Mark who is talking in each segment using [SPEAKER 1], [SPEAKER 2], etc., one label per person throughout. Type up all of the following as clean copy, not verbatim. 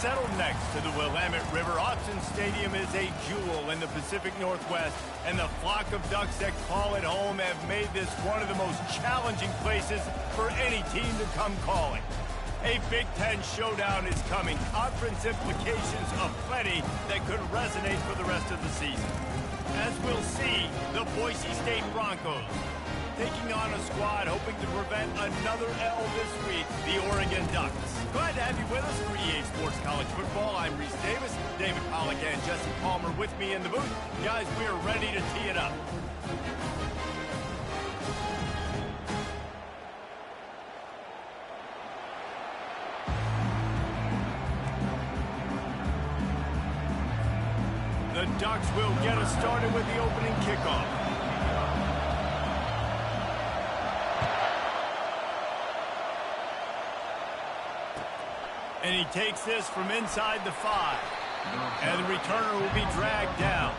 [SPEAKER 1] settled next to the Willamette River. Autzen Stadium is a jewel in the Pacific Northwest, and the flock of Ducks that call it home have made this one of the most challenging places for any team to come calling. A Big Ten showdown is coming. Conference implications aplenty that could resonate for the rest of the season. As we'll see, the Boise State Broncos taking on a squad hoping to prevent another L this week, the Oregon Ducks. Glad to have you with us for EA Sports College Football. I'm Reese Davis, David Pollack and Jesse Palmer with me in the booth. Guys, we are ready to tee it up. The Ducks will get us started with the opening kickoff. And he takes this from inside the 5. And the returner will be dragged down.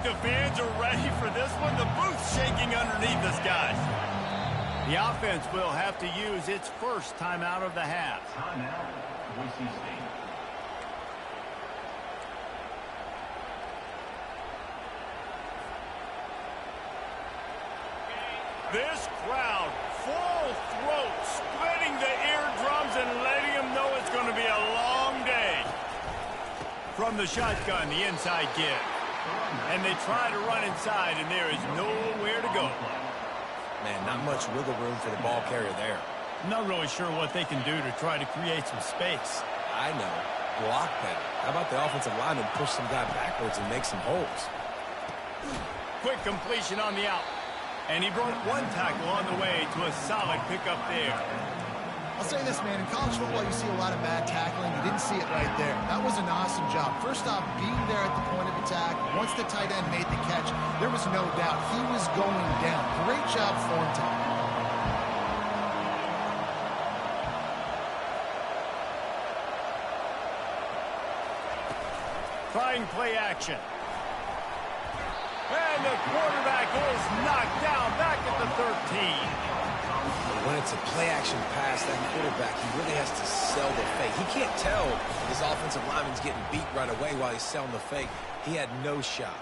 [SPEAKER 1] The fans are ready for this one. The booth's shaking underneath us, guys. The offense will have to use its first timeout of the half.
[SPEAKER 2] Timeout, Boise State.
[SPEAKER 1] This crowd, full throat, splitting the eardrums and letting them know it's going to be a long day. From the shotgun, the inside give. And they try to run inside, and there is nowhere to go.
[SPEAKER 3] Man, not much wiggle room for the ball carrier there.
[SPEAKER 1] Not really sure what they can do to try to create some space.
[SPEAKER 3] I know. Block better. How about the offensive lineman push some guy backwards and make some holes?
[SPEAKER 1] Quick completion on the out. And he broke one tackle on the way to a solid pickup there.
[SPEAKER 4] I'll say this, man, in college football you see a lot of bad tackling. You didn't see it right there. That was an awesome job. First off, being there at the point of attack. Once the tight end made the catch, there was no doubt he was going down. Great job for him today.
[SPEAKER 1] Trying play action. And the quarterback is knocked down back at the 13.
[SPEAKER 3] When it's a play-action pass, that quarterback, he really has to sell the fake. He can't tell if his offensive lineman's getting beat right away while he's selling the fake. He had no shot.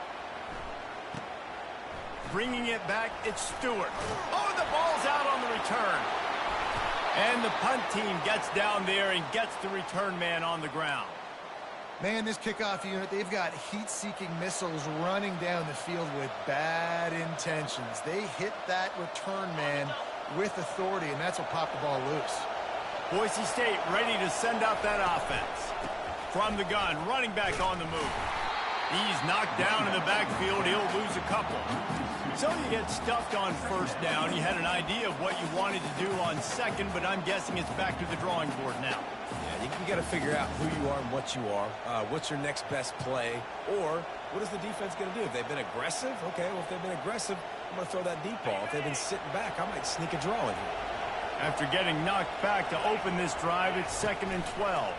[SPEAKER 1] Bringing it back, it's Stewart. Oh, the ball's out on the return. And the punt team gets down there and gets the return man on the ground.
[SPEAKER 4] Man, this kickoff unit, they've got heat-seeking missiles running down the field with bad intentions. They hit that return man with authority, and that's what popped the ball loose.
[SPEAKER 1] Boise State ready to send out that offense. From the gun, running back on the move. He's knocked down in the backfield. He'll lose a couple. So you get stuffed on first down. You had an idea of what you wanted to do on second, but I'm guessing it's back to the drawing board now.
[SPEAKER 3] Yeah, you got to figure out who you are and what you are. What's your next best play? Or what is the defense going to do? If they've been aggressive, okay, well, if they've been aggressive, I'm going to throw that deep ball. If they've been sitting back, I might sneak a draw in here.
[SPEAKER 1] After getting knocked back to open this drive, it's 2nd and 12.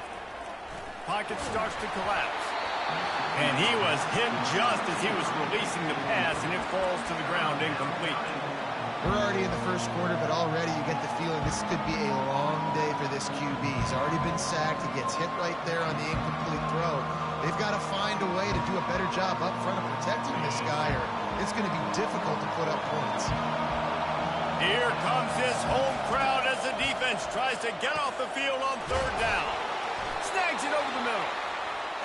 [SPEAKER 1] Pocket starts to collapse. And he was hit just as he was releasing the pass, and it falls to the ground incomplete.
[SPEAKER 4] We're already in the first quarter, but already you get the feeling this could be a long day for this QB. He's already been sacked. He gets hit right there on the incomplete throw. They've got to find a way to do a better job up front of protecting this guy, or it's going to be difficult to put up points.
[SPEAKER 1] Here comes this home crowd as the defense tries to get off the field on 3rd down. Snags it over the middle.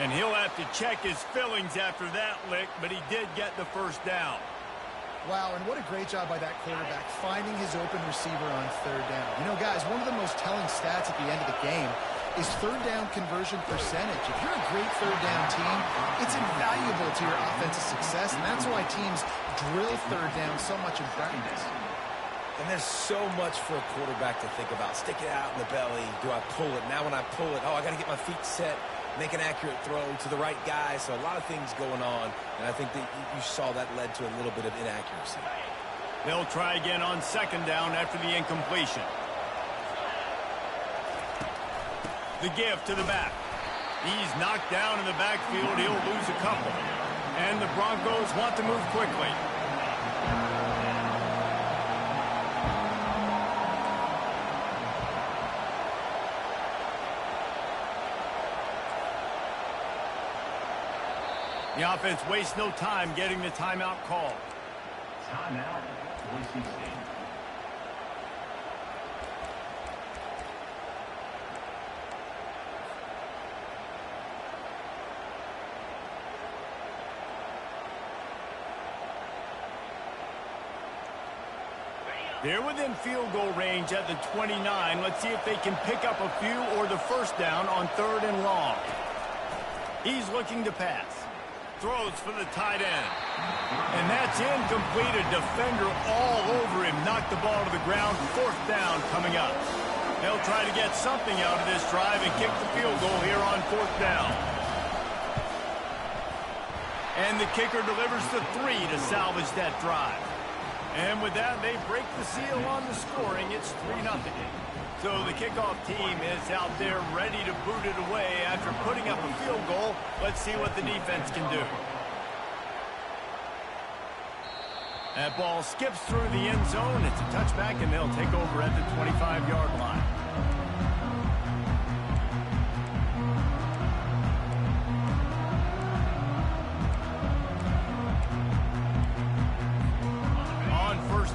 [SPEAKER 1] And he'll have to check his fillings after that lick, but he did get the first down.
[SPEAKER 4] Wow, and what a great job by that quarterback, finding his open receiver on 3rd down. You know, guys, one of the most telling stats at the end of the game is 3rd down conversion percentage. If you're a great 3rd down team, it's invaluable to your offensive success, and that's why teams drill 3rd down so much in practice.
[SPEAKER 3] And there's so much for a quarterback to think about. Stick it out in the belly. Do I pull it? Now when I pull it, I got to get my feet set, make an accurate throw to the right guy. So a lot of things going on, and I think that you saw that led to a little bit of inaccuracy.
[SPEAKER 1] They'll try again on second down after the incompletion. The give to the back. He's knocked down in the backfield. He'll lose a couple. And the Broncos want to move quickly. The offense wastes no time getting the timeout called.
[SPEAKER 2] Timeout, Boise State.
[SPEAKER 1] They're within field goal range at the 29. Let's see if they can pick up a few or the first down on 3rd and long. He's looking to pass. Throws for the tight end. And that's incomplete. A defender all over him. Knocked the ball to the ground. 4th down coming up. They'll try to get something out of this drive and kick the field goal here on 4th down. And the kicker delivers the 3 to salvage that drive. And with that, they break the seal on the scoring. It's 3-0. So the kickoff team is out there ready to boot it away after putting up a field goal. Let's see what the defense can do. That ball skips through the end zone. It's a touchback, and they'll take over at the 25-yard line.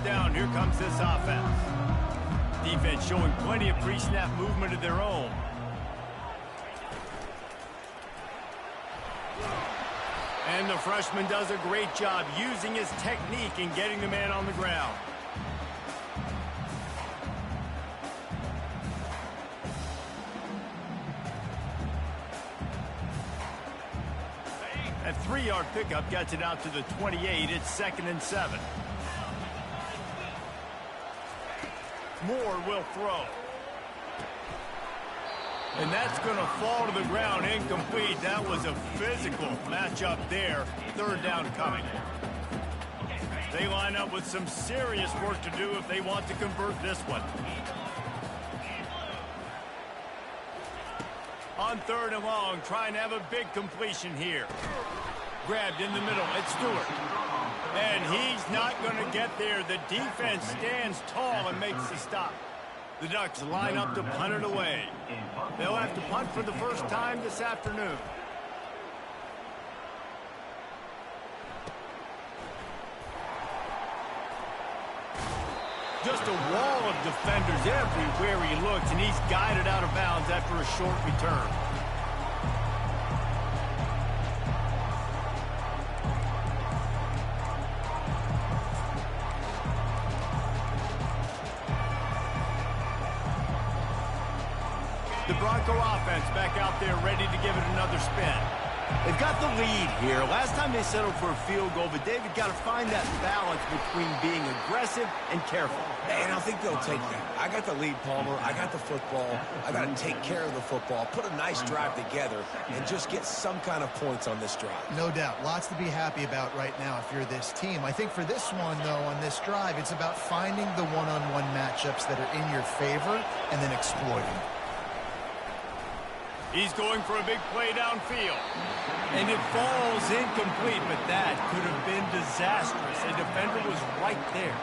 [SPEAKER 1] Down, here comes this offense. Defense showing plenty of pre-snap movement of their own. And the freshman does a great job using his technique and getting the man on the ground. That 3-yard pickup gets it out to the 28. It's 2nd and 7. Moore will throw. And that's going to fall to the ground incomplete. That was a physical matchup there. 3rd down coming. They line up with some serious work to do if they want to convert this one. On 3rd and long, trying to have a big completion here. Grabbed in the middle. It's Stewart. And he's not going to get there. The defense stands tall and makes the stop. The Ducks line up to punt it away. They'll have to punt for the first time this afternoon. Just a wall of defenders everywhere he looks, and he's guided out of bounds after a short return. The Bronco offense back out there ready to give it another spin. They've got the lead here. Last time they settled for a field goal, but David got to find that balance between being aggressive and careful.
[SPEAKER 3] And I think they'll take that. I got the lead, Palmer. I got the football. I got to take care of the football, put a nice drive together, and just get some kind of points on this drive.
[SPEAKER 4] No doubt. Lots to be happy about right now if you're this team. I think for this one, though, on this drive, it's about finding the one-on-one matchups that are in your favor and then exploiting.
[SPEAKER 1] He's going for a big play downfield. And it falls incomplete, but that could have been disastrous. A defender was right there.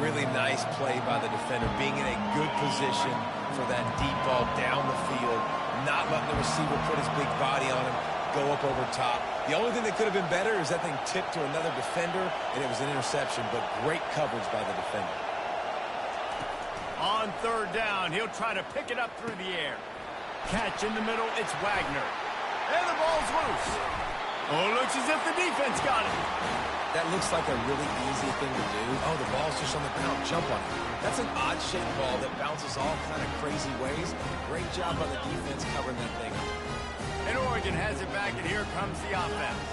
[SPEAKER 3] Really nice play by the defender, being in a good position for that deep ball down the field, not letting the receiver put his big body on him, go up over top. The only thing that could have been better is that thing tipped to another defender, and it was an interception, but great coverage by the defender.
[SPEAKER 1] On 3rd down, he'll try to pick it up through the air. Catch in the middle, it's Wagner. And the ball's loose. Oh, looks as if the defense got it.
[SPEAKER 3] That looks like a really easy thing to do. Oh, the ball's just on the ground. Jump on it. That's an odd-shaped ball that bounces all kind of crazy ways. Great job by the defense covering that thing.
[SPEAKER 1] And Oregon has it back, and here comes the offense.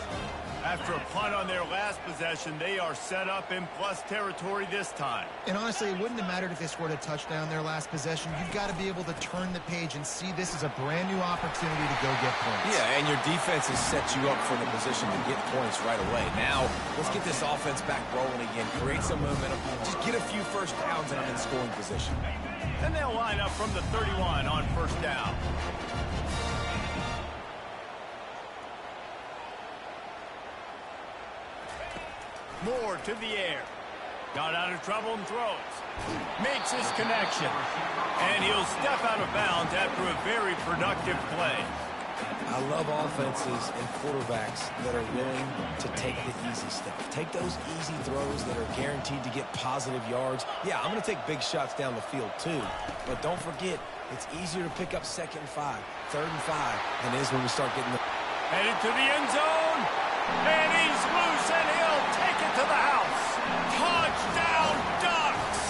[SPEAKER 1] After a punt on their last possession, they are set up in plus territory this time.
[SPEAKER 4] And honestly, it wouldn't have mattered if they scored a touchdown their last possession. You've got to be able to turn the page and see this as a brand new opportunity to go get points.
[SPEAKER 3] Yeah, and your defense has set you up for the position to get points right away. Now, let's get this offense back rolling again, create some momentum, just get a few first downs and I'm in scoring position.
[SPEAKER 1] And they'll line up from the 31 on first down. Moore to the air. Got out of trouble and throws. Makes his connection. And he'll step out of bounds after a very productive play.
[SPEAKER 3] I love offenses and quarterbacks that are willing to take the easy stuff. Take those easy throws that are guaranteed to get positive yards. Yeah, I'm going to take big shots down the field too. But don't forget, it's easier to pick up 2nd and 5, 3rd and 5 than it is when we start getting the...
[SPEAKER 1] Headed to the end zone. And he's loose and he'll take it to the house. Touchdown, Ducks!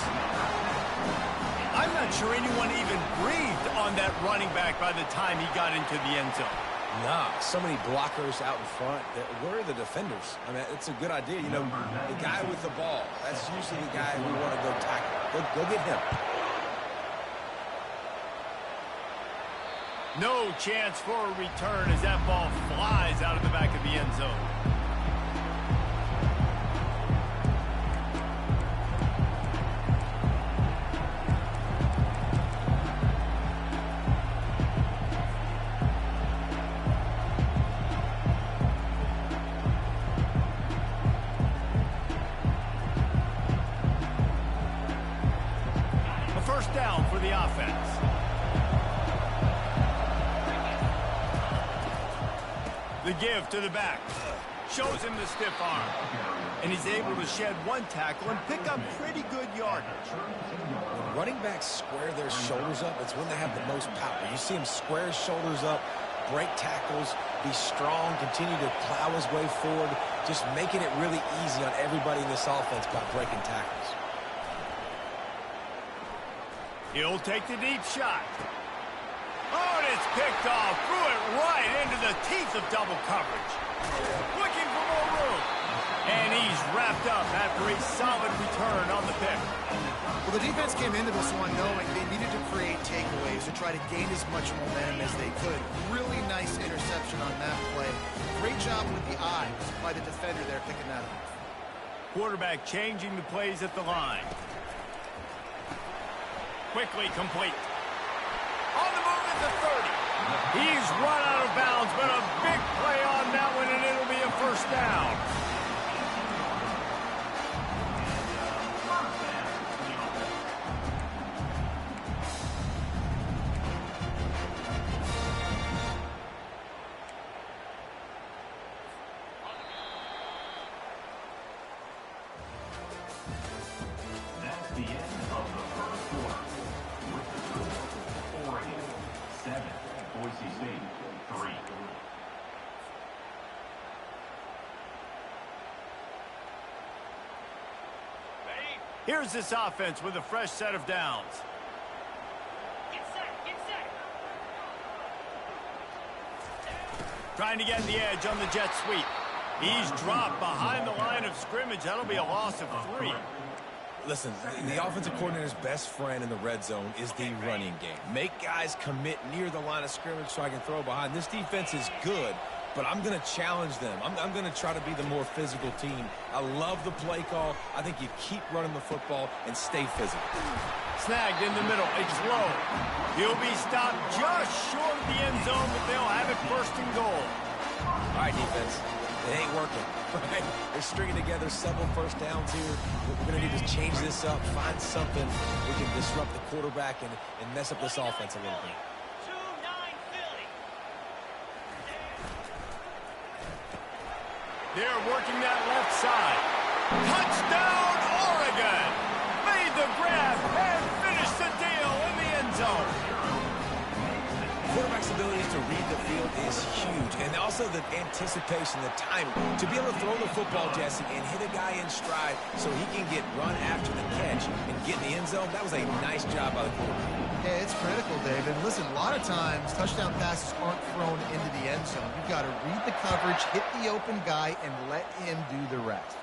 [SPEAKER 1] I'm not sure anyone even breathed on that running back by the time he got into the end zone.
[SPEAKER 3] Nah, so many blockers out in front. Where are the defenders? I mean, it's a good idea. You know, the guy with the ball, that's usually the guy we want to go tackle. Go get him.
[SPEAKER 1] No chance for a return as that ball flies out of the back of the end zone. A first down for the offense. The give to the back. Shows him the stiff arm. And he's able to shed one tackle and pick up pretty good yardage.
[SPEAKER 3] When running backs square their shoulders up, it's when they have the most power. You see him square his shoulders up, break tackles, be strong, continue to plow his way forward, just making it really easy on everybody in this offense by breaking tackles.
[SPEAKER 1] He'll take the deep shot. Oh, and it's picked off. Threw it right into the teeth of double coverage. Looking for more room. And he's wrapped up after a solid return on the pick.
[SPEAKER 4] Well, the defense came into this one knowing they needed to create takeaways to try to gain as much momentum as they could. Really nice interception on that play. Great job with the eyes by the defender there picking that up.
[SPEAKER 1] Quarterback changing the plays at the line. Quickly complete. On the move at the 30. He's run out of bounds, but a big play on that one, and it'll be a first down.
[SPEAKER 2] That's the end of the first quarter. With the score, Oregon 7, Boise State 3.
[SPEAKER 1] Here's this offense with a fresh set of downs.
[SPEAKER 5] Get set, get set.
[SPEAKER 1] Trying to get the edge on the jet sweep. He's dropped behind the line of scrimmage. That'll be a loss of 3.
[SPEAKER 3] Listen, the offensive coordinator's best friend in the red zone is the running game. Make guys commit near the line of scrimmage so I can throw behind. This defense is good, but I'm going to challenge them. I'm going to try to be the more physical team. I love the play call. I think you keep running the football and stay physical.
[SPEAKER 1] Snagged in the middle. It's low. He'll be stopped just short of the end zone, but they'll have it first and goal.
[SPEAKER 3] All right, defense. It ain't working, right? They're stringing together several first downs here. We're going to need to change this up, find something we can disrupt the quarterback and mess up this offense a little bit.
[SPEAKER 5] 2-9 Philly.
[SPEAKER 1] They're working that left side. Touchdown, Oregon! Made the grab and finished the deal in the end zone.
[SPEAKER 3] Quarterback's ability to read the field is huge. And also the anticipation, the timing. To be able to throw the football, Jesse, and hit a guy in stride so he can get run after the catch and get in the end zone, that was a nice job by the quarterback.
[SPEAKER 4] Yeah, it's critical, Dave. And listen, a lot of times touchdown passes aren't thrown into the end zone. You've got to read the coverage, hit the open guy, and let him do the rest.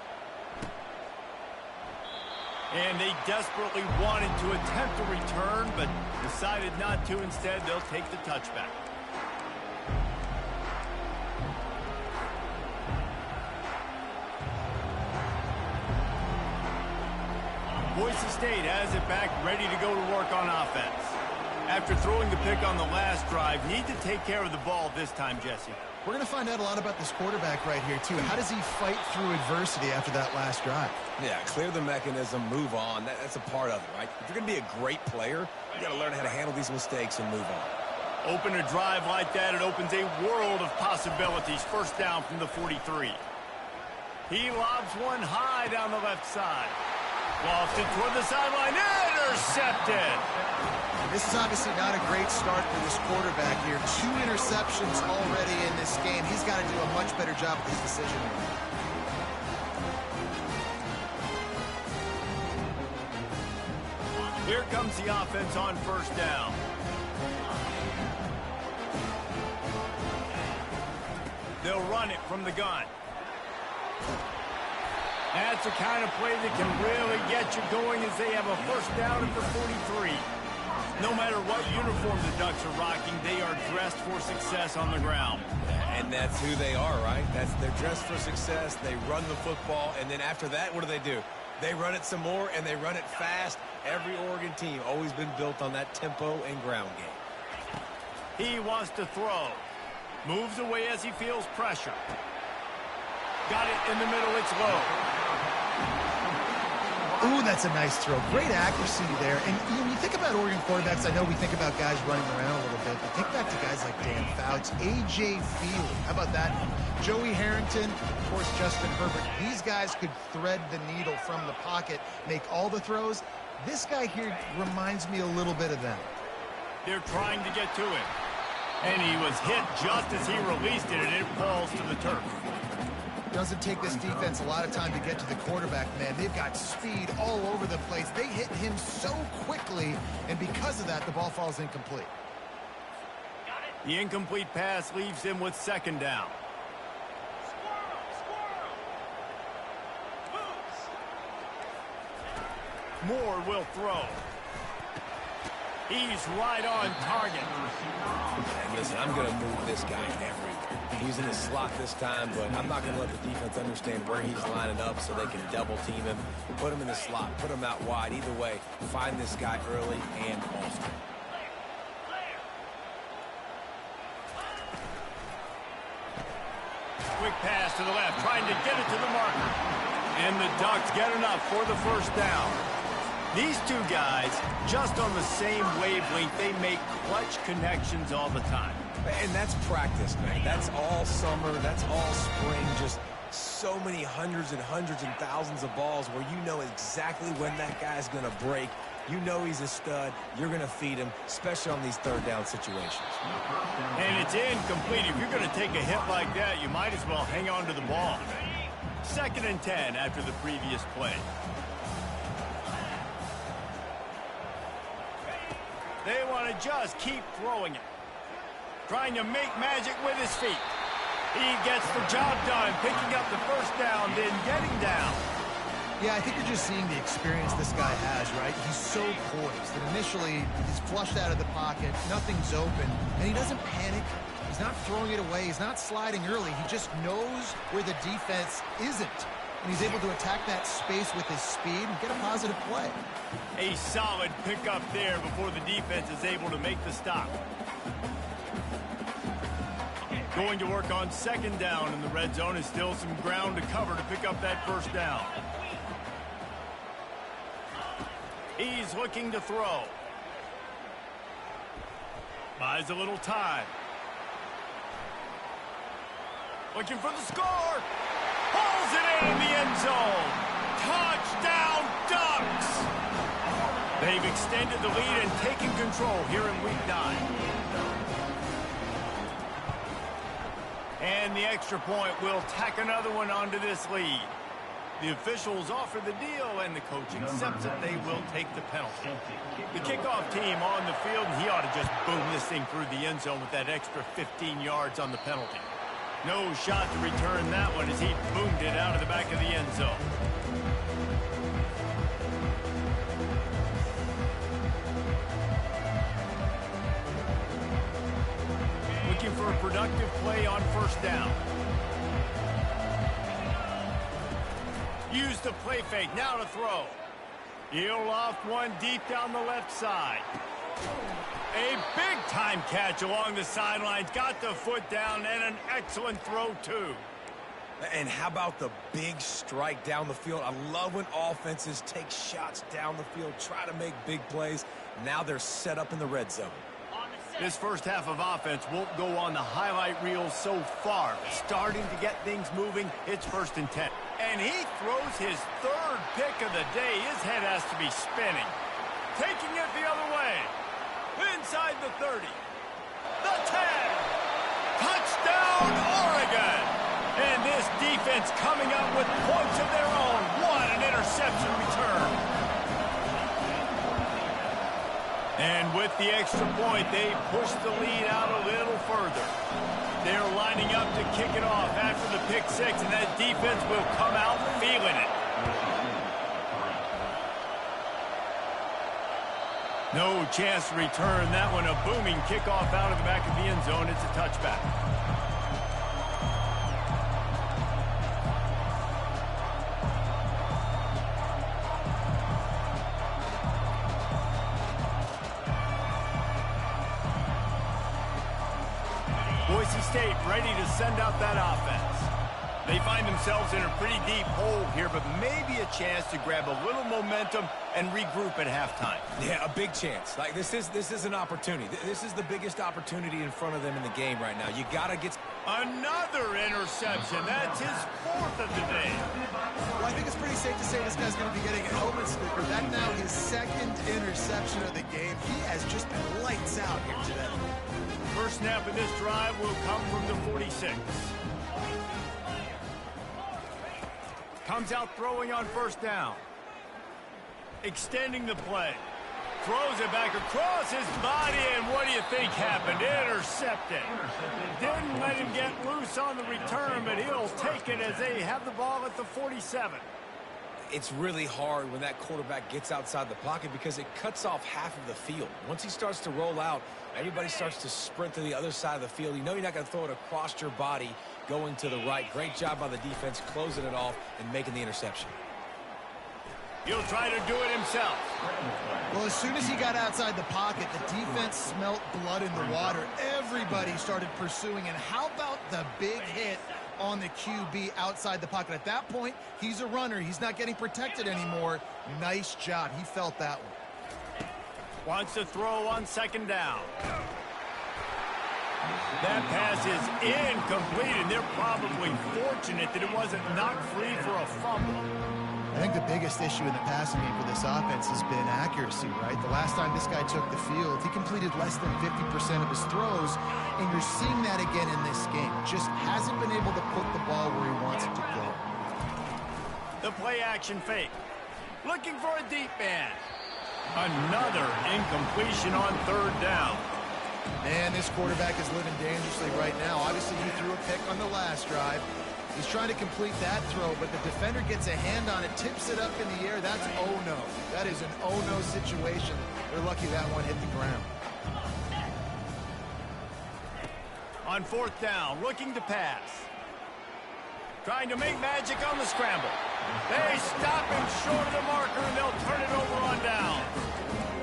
[SPEAKER 1] And they desperately wanted to attempt a return, but decided not to. Instead, they'll take the touchback. Boise State has it back, ready to go to work on offense. After throwing the pick on the last drive, need to take care of the ball this time, Jesse.
[SPEAKER 4] We're going to find out a lot about this quarterback right here, too. How does he fight through adversity after that last drive?
[SPEAKER 3] Yeah, clear the mechanism, move on. That's a part of it, right? If you're going to be a great player, you got to learn how to handle these mistakes and move on.
[SPEAKER 1] Open a drive like that, it opens a world of possibilities. First down from the 43. He lobs one high down the left side. Lofted toward the sideline, intercepted.
[SPEAKER 4] This is obviously not a great start for this quarterback here. 2 interceptions already in this game. He's got to do a much better job with his decision making.
[SPEAKER 1] Here comes the offense on first down. They'll run it from the gun. That's the kind of play that can really get you going as they have a first down at the 43. No matter what uniform the Ducks are rocking, they are dressed for success on the ground.
[SPEAKER 3] And that's who they are, right? They're dressed for success. They run the football, and then after that, what do? They run it some more, and they run it fast. Every Oregon team always been built on that tempo and ground game.
[SPEAKER 1] He wants to throw. Moves away as he feels pressure. Got it in the middle. It's low.
[SPEAKER 4] Ooh, that's a nice throw. Great accuracy there. And when you think about Oregon quarterbacks, I know we think about guys running around a little bit, but think back to guys like Dan Fouts, A.J. Feely. How about that? Joey Harrington, of course, Justin Herbert. These guys could thread the needle from the pocket, make all the throws. This guy here reminds me a little bit of them.
[SPEAKER 1] They're trying to get to him. And he was hit just as he released it, and it falls to the turf.
[SPEAKER 4] Doesn't take this defense a lot of time to get to the quarterback, man. They've got speed all over the place. They hit him so quickly, and because of that, the ball falls incomplete.
[SPEAKER 1] The incomplete pass leaves him with second down. Moore will throw. He's right on target.
[SPEAKER 3] And listen, I'm going to move this guy everywhere. He's in the slot this time, but I'm not going to let the defense understand where he's lining up so they can double team him. Put him in the slot, put him out wide. Either way, find this guy early and often.
[SPEAKER 1] Quick pass to the left, trying to get it to the marker. And the Ducks get enough for the first down. These two guys, just on the same wavelength, they make clutch connections all the time.
[SPEAKER 3] And that's practice, man. That's all summer. That's all spring. Just so many hundreds and thousands of balls where you know exactly when that guy's going to break. You know he's a stud. You're going to feed him, especially on these third down situations.
[SPEAKER 1] And it's incomplete. If you're going to take a hit like that, you might as well hang on to the ball. 2nd and 10 after the previous play. They want to just keep throwing it. Trying to make magic with his feet. He gets the job done, picking up the first down, then getting down.
[SPEAKER 4] Yeah, I think you're just seeing the experience this guy has, right? He's so poised that initially he's flushed out of the pocket, nothing's open, and he doesn't panic. He's not throwing it away. He's not sliding early. He just knows where the defense isn't. And he's able to attack that space with his speed and get a positive play.
[SPEAKER 1] A solid pickup there before the defense is able to make the stop. Going to work on 2nd down in the red zone. Is still some ground to cover to pick up that first down. He's looking to throw. Buys a little time. Looking for the score. Pulls it in the end zone. Touchdown, Ducks! They've extended the lead and taken control here in Week 9. And the extra point will tack another one onto this lead. The officials offer the deal, and the coach accepts it. They will take the penalty. The kickoff team on the field, and he ought to just boom this thing through the end zone with that extra 15 yards on the penalty. No shot to return that one as he boomed it out of the back of the end zone. Looking for a productive play on first down. Use the play fake, now to throw. He'll loft one deep down the left side. A big-time catch along the sidelines, got the foot down, and an excellent throw, too.
[SPEAKER 3] And how about the big strike down the field? I love when offenses take shots down the field, try to make big plays. Now they're set up in the red zone.
[SPEAKER 1] This first half of offense won't go on the highlight reel so far. Starting to get things moving, it's 1st and 10. And he throws his third pick of the day. His head has to be spinning. Taking it the other way. Inside the 30. The 10. Touchdown, Oregon. And this defense coming up with points of their own. What an interception return. And with the extra point, they push the lead out a little further. They're lining up to kick it off after the pick six, and that defense will come out feeling it. No chance to return that one. A booming kickoff out of the back of the end zone. It's a touchback. Boise State ready to send out that offense. They find themselves in a pretty deep hole here, but maybe a chance to grab a little momentum and regroup at halftime.
[SPEAKER 3] Yeah, a big chance. Like this is an opportunity. This is the biggest opportunity in front of them in the game right now. You gotta get
[SPEAKER 1] another interception. That's his 4th of the day.
[SPEAKER 4] Well, I think it's pretty safe to say this guy's going to be getting a helmet sticker. That's now his 2nd interception of the game. He has just been lights out here today.
[SPEAKER 1] First snap of this drive will come from the 46. Comes out throwing on first down. Extending the play. Throws it back across his body, and what do you think happened? Intercepted. Didn't let him get loose on the return, but he'll take it as they have the ball at the 47.
[SPEAKER 3] It's really hard when that quarterback gets outside the pocket because it cuts off half of the field. Once he starts to roll out, everybody starts to sprint to the other side of the field. You know you're not going to throw it across your body going to the right. Great job by the defense closing it off and making the interception.
[SPEAKER 1] He'll try to do it himself.
[SPEAKER 4] Well, as soon as he got outside the pocket, the defense smelt blood in the water. Everybody started pursuing, and how about the big hit on the QB outside the pocket? At that point, he's a runner. He's not getting protected anymore. Nice job. He felt that one.
[SPEAKER 1] Wants to throw on second down. That pass is incomplete, and they're probably fortunate that it wasn't knocked free for a fumble.
[SPEAKER 4] I think the biggest issue in the passing game for this offense has been accuracy, right? The last time this guy took the field, he completed less than 50% of his throws, and you're seeing that again in this game. Just hasn't been able to put the ball where he wants it to go.
[SPEAKER 1] The play-action fake. Looking for a deep man. Another incompletion on third down.
[SPEAKER 4] Man, this quarterback is living dangerously right now. Obviously, he threw a pick on the last drive. He's trying to complete that throw, but the defender gets a hand on it, tips it up in the air. That's oh-no. That is an oh-no situation. They're lucky that one hit the ground.
[SPEAKER 1] On fourth down, looking to pass. Trying to make magic on the scramble. They stop him short of the marker, and they'll turn it over on down.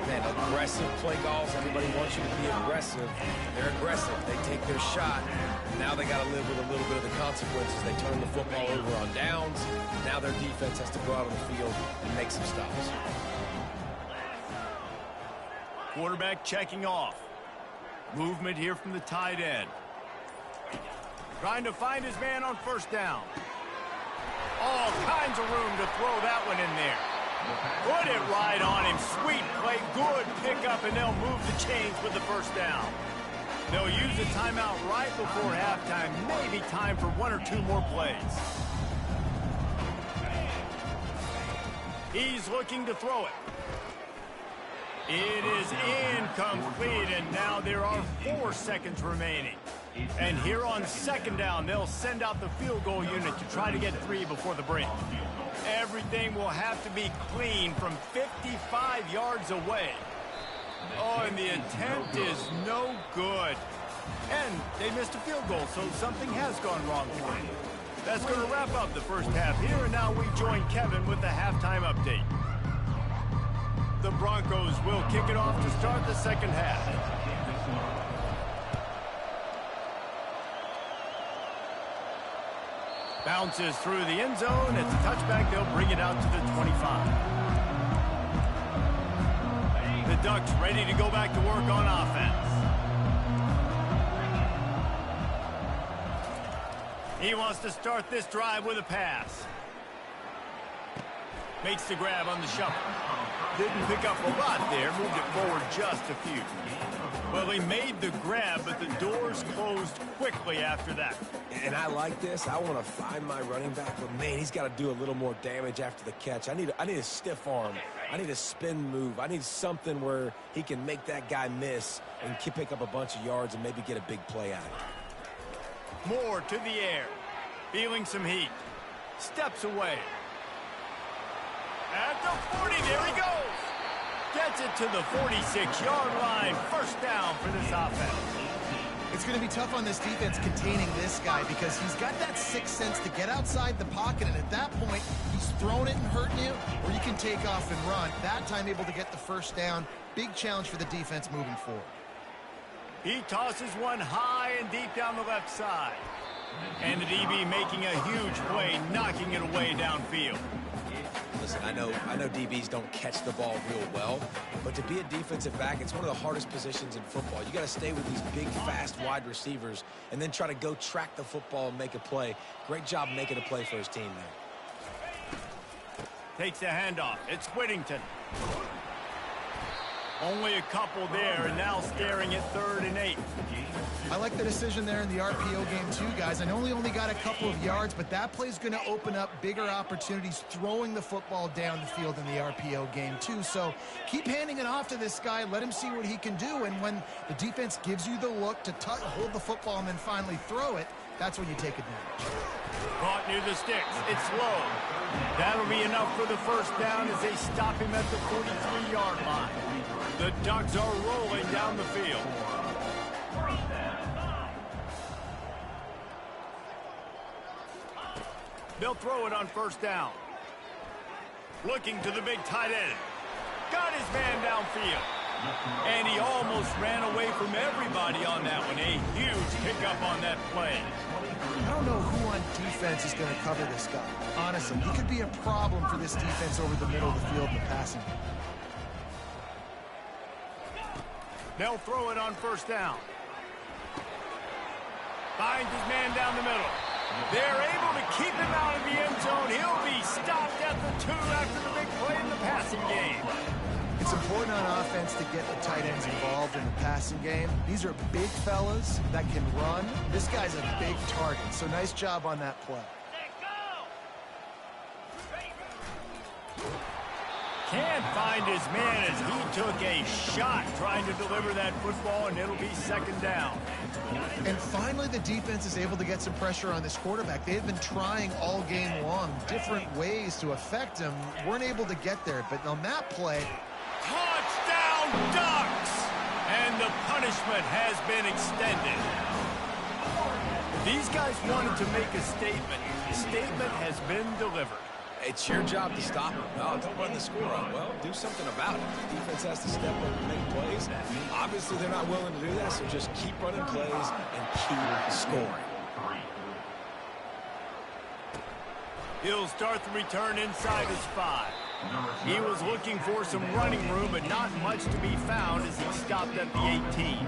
[SPEAKER 3] Man, aggressive play calls. Everybody wants you to be aggressive. They're aggressive. They take their shot. Now they got to live with a little bit of the consequences. They turn the football over on downs. Now their defense has to go out on the field and make some stops.
[SPEAKER 1] Quarterback checking off. Movement here from the tight end. Trying to find his man on first down. All kinds of room to throw that one in there. Put it right on him. Sweet play. Good pickup, and they'll move the chains with the first down. They'll use a timeout right before halftime. Maybe time for one or two more plays. He's looking to throw it. It is incomplete, and now there are 4 seconds remaining. And here on second down, they'll send out the field goal unit to try to get 3 before the break. Everything will have to be clean from 55 yards away. Oh, and the attempt is no good. And they missed a field goal, so something has gone wrong for them. That's going to wrap up the first half here, and now we join Kevin with the halftime update. The Broncos will kick it off to start the second half. Bounces through the end zone. It's a touchback. They'll bring it out to the 25. The Ducks ready to go back to work on offense. He wants to start this drive with a pass. Makes the grab on the shuffle. Didn't pick up a lot there. Moved it forward just a few. Well, he made the grab, but the doors closed quickly after that.
[SPEAKER 3] And I like this. I want to find my running back, but man, he's got to do a little more damage after the catch. I need a stiff arm. I need a spin move. I need something where he can make that guy miss and pick up a bunch of yards and maybe get a big play out of it.
[SPEAKER 1] Moore to the air. Feeling some heat. Steps away. At the 40, there he goes. Gets it to the 46-yard line. First down for this offense.
[SPEAKER 4] It's going to be tough on this defense containing this guy because he's got that sixth sense to get outside the pocket, and at that point, he's throwing it and hurting you, or you can take off and run. That time able to get the first down. Big challenge for the defense moving forward.
[SPEAKER 1] He tosses one high and deep down the left side. And the DB making a huge play, knocking it away downfield.
[SPEAKER 3] Listen, I know DBs don't catch the ball real well, but to be a defensive back, it's one of the hardest positions in football. You got to stay with these big, fast wide receivers and then try to go track the football and make a play. Great job making a play for his team there.
[SPEAKER 1] Takes the handoff. It's Whittington. Only a couple there, and now staring at 3rd and 8.
[SPEAKER 4] I like the decision there in the RPO game too, guys. I know he only got a couple of yards, but that play's going to open up bigger opportunities throwing the football down the field in the RPO game too. So keep handing it off to this guy. Let him see what he can do. And when the defense gives you the look to hold the football and then finally throw it, that's when you take advantage.
[SPEAKER 1] Caught near the sticks. It's low. That'll be enough for the first down as they stop him at the 43-yard line. The Ducks are rolling down the field. They'll throw it on first down. Looking to the big tight end. Got his man downfield. And he almost ran away from everybody on that one. A huge pickup on that play.
[SPEAKER 4] I don't know who on defense is going to cover this guy. Honestly, he could be a problem for this defense over the middle of the field in the passing game.
[SPEAKER 1] They'll throw it on first down. Finds his man down the middle. They're able to keep him out of the end zone. He'll be stopped at the 2 after the big play in the passing game.
[SPEAKER 4] It's important on offense to get the tight ends involved in the passing game. These are big fellas that can run. This guy's a big target, so nice job on that play.
[SPEAKER 1] Can't find his man as he took a shot trying to deliver that football, and it'll be second down.
[SPEAKER 4] And finally, the defense is able to get some pressure on this quarterback. They've been trying all game long different ways to affect him. Weren't able to get there, but on that play...
[SPEAKER 1] Touchdown, Ducks! And the punishment has been extended. These guys wanted to make a statement. The statement has been delivered.
[SPEAKER 3] It's your job to stop him. No, don't run the score up. Well, do something about it. The defense has to step up and make plays. Obviously, they're not willing to do that, so just keep running plays and keep scoring.
[SPEAKER 1] He'll start the return inside his 5. He was looking for some running room, but not much to be found as he stopped at the 18.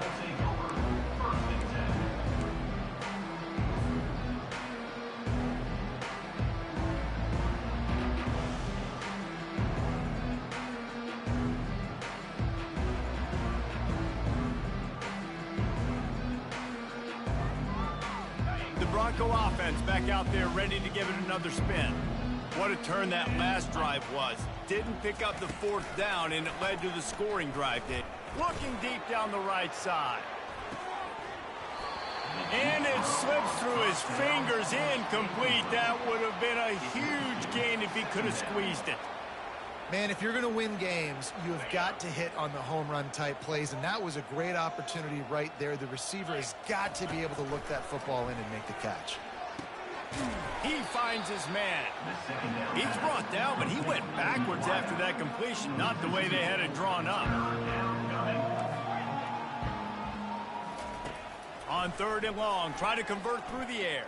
[SPEAKER 1] Bronco offense back out there ready to give it another spin. What a turn that last drive was. Didn't pick up the fourth down, and it led to the scoring drive. Looking deep down the right side. And it slips through his fingers, incomplete. That would have been a huge gain if he could have squeezed it.
[SPEAKER 4] Man, if you're going to win games, you have got to hit on the home run type plays, and that was a great opportunity right there. The receiver has got to be able to look that football in and make the catch.
[SPEAKER 1] He finds his man. He's brought down, but he went backwards after that completion, not the way they had it drawn up. On 3rd and long, try to convert through the air.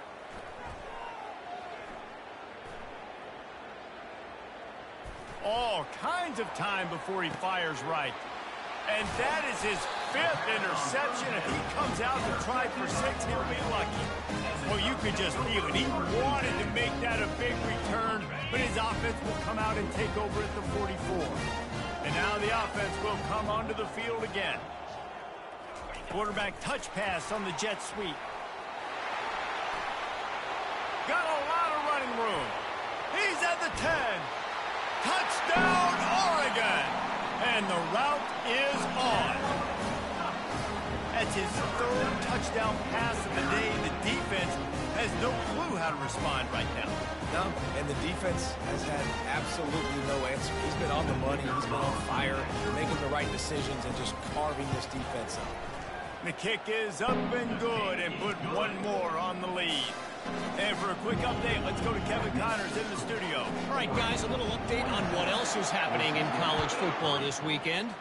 [SPEAKER 1] All kinds of time before he fires right. And that is his 5th interception. If he comes out to try for 6, he'll be lucky. Well, you could just feel it. He wanted to make that a big return, but his offense will come out and take over at the 44. And now the offense will come onto the field again. Quarterback touch pass on the jet sweep. Got a lot of running room. He's at the 10. Touchdown, Oregon! And the route is on. That's his 3rd touchdown pass of the day. The defense has no clue how to respond right now.
[SPEAKER 3] No, and the defense has had absolutely no answer. He's been on the money. He's been on fire, making the right decisions and just carving this defense up.
[SPEAKER 1] The kick is up and good, and put one more on the lead. And for a quick update, let's go to Kevin Connors in the studio.
[SPEAKER 6] All right, guys, a little update on what else is happening in college football this weekend.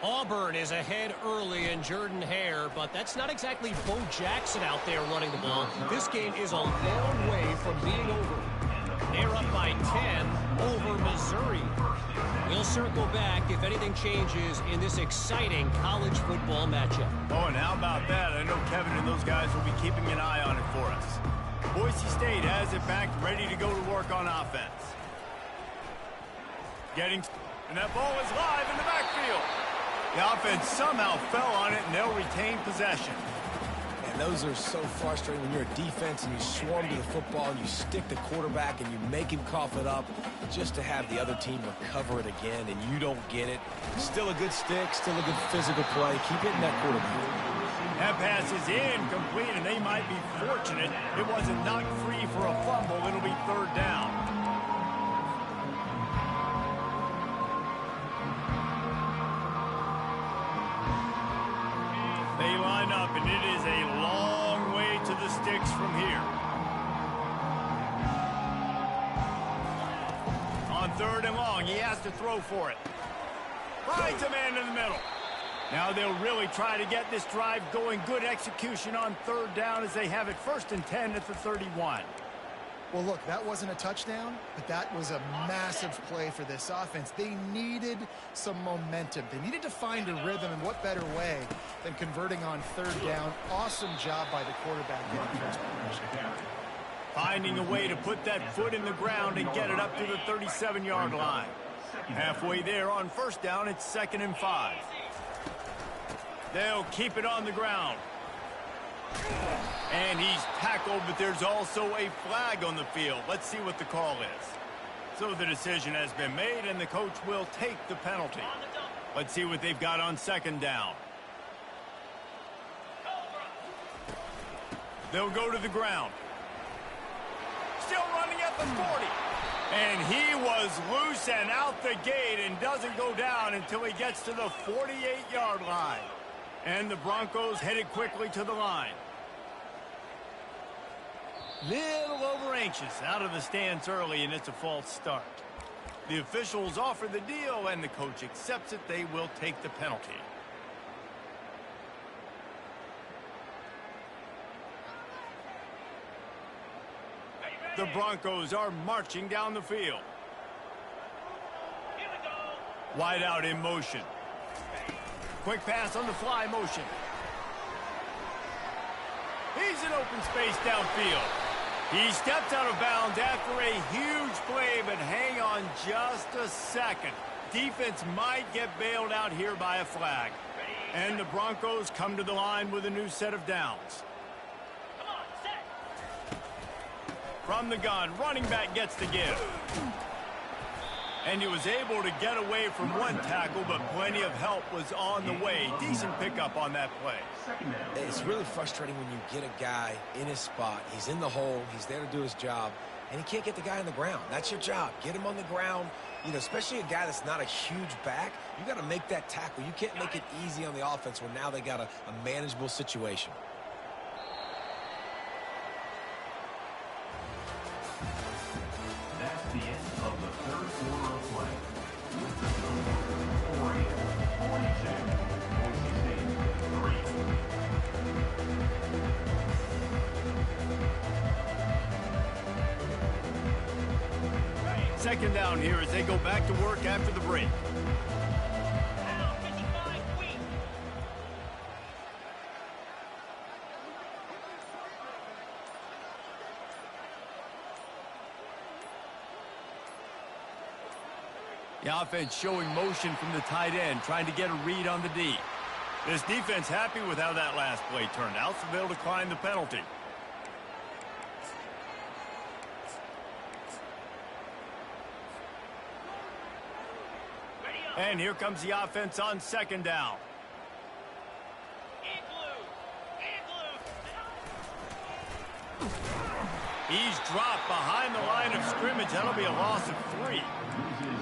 [SPEAKER 6] Auburn is ahead early in Jordan-Hare, but that's not exactly Bo Jackson out there running the ball. This game is a long way from being over. They're up by 10 over Missouri. We'll circle back if anything changes in this exciting college football matchup.
[SPEAKER 1] Oh, and how about that? I know Kevin and those guys will be keeping an eye on it for us. Boise State has it back, ready to go to work on offense. And that ball is live in the backfield. The offense somehow fell on it, and they'll retain possession.
[SPEAKER 3] And those are so frustrating when you're a defense and you swarm to the football and you stick the quarterback and you make him cough it up just to have the other team recover it again, and you don't get it. Still a good stick, still a good physical play. Keep hitting that quarterback.
[SPEAKER 1] That pass is incomplete, and they might be fortunate it wasn't knocked free for a fumble. It'll be 3rd down. They line up, and it is a long way to the sticks from here. On 3rd and long, he has to throw for it. Finds a man in the middle. Now they'll really try to get this drive going. Good execution on 3rd down as they have it 1st and 10 at the 31.
[SPEAKER 4] Well, look, that wasn't a touchdown, but that was a massive play for this offense. They needed some momentum. They needed to find a rhythm, and what better way than converting on 3rd down. Awesome job by the quarterback getting transportation.
[SPEAKER 1] Finding a way to put that foot in the ground and get it up to the 37-yard line. Halfway there on 1st down, it's 2nd and 5. They'll keep it on the ground. And he's tackled, but there's also a flag on the field. Let's see what the call is. So the decision has been made, and the coach will take the penalty. Let's see what they've got on 2nd down. They'll go to the ground. Still running at the 40. And he was loose and out the gate and doesn't go down until he gets to the 48-yard line. And the Broncos headed quickly to the line. Little over anxious out of the stands early, and it's a false start. The officials offer the deal, and the coach accepts it. They will take the penalty. The Broncos are marching down the field. Wide out in motion. Quick pass on the fly motion. He's in open space downfield. He steps out of bounds after a huge play, but hang on just a second. Defense might get bailed out here by a flag. And the Broncos come to the line with a new set of downs. From the gun, running back gets the give. And he was able to get away from one tackle, but plenty of help was on the way. Decent pickup on that play.
[SPEAKER 3] It's really frustrating when you get a guy in his spot. He's in the hole. He's there to do his job, and he can't get the guy on the ground. That's your job. Get him on the ground. You know, especially a guy that's not a huge back, you got to make that tackle. You can't make it easy on the offense when now they got a manageable situation.
[SPEAKER 2] That's the end of the third quarter of play. With the score, Oregon 46, Boise State 3.
[SPEAKER 1] Second down here as they go back to work after the break.
[SPEAKER 5] Now 55 weak.
[SPEAKER 1] The offense showing motion from the tight end, trying to get a read on the D. This defense happy with how that last play turned out, so they'll decline the penalty. And here comes the offense on second down. He's dropped behind the line of scrimmage. That'll be a loss of 3.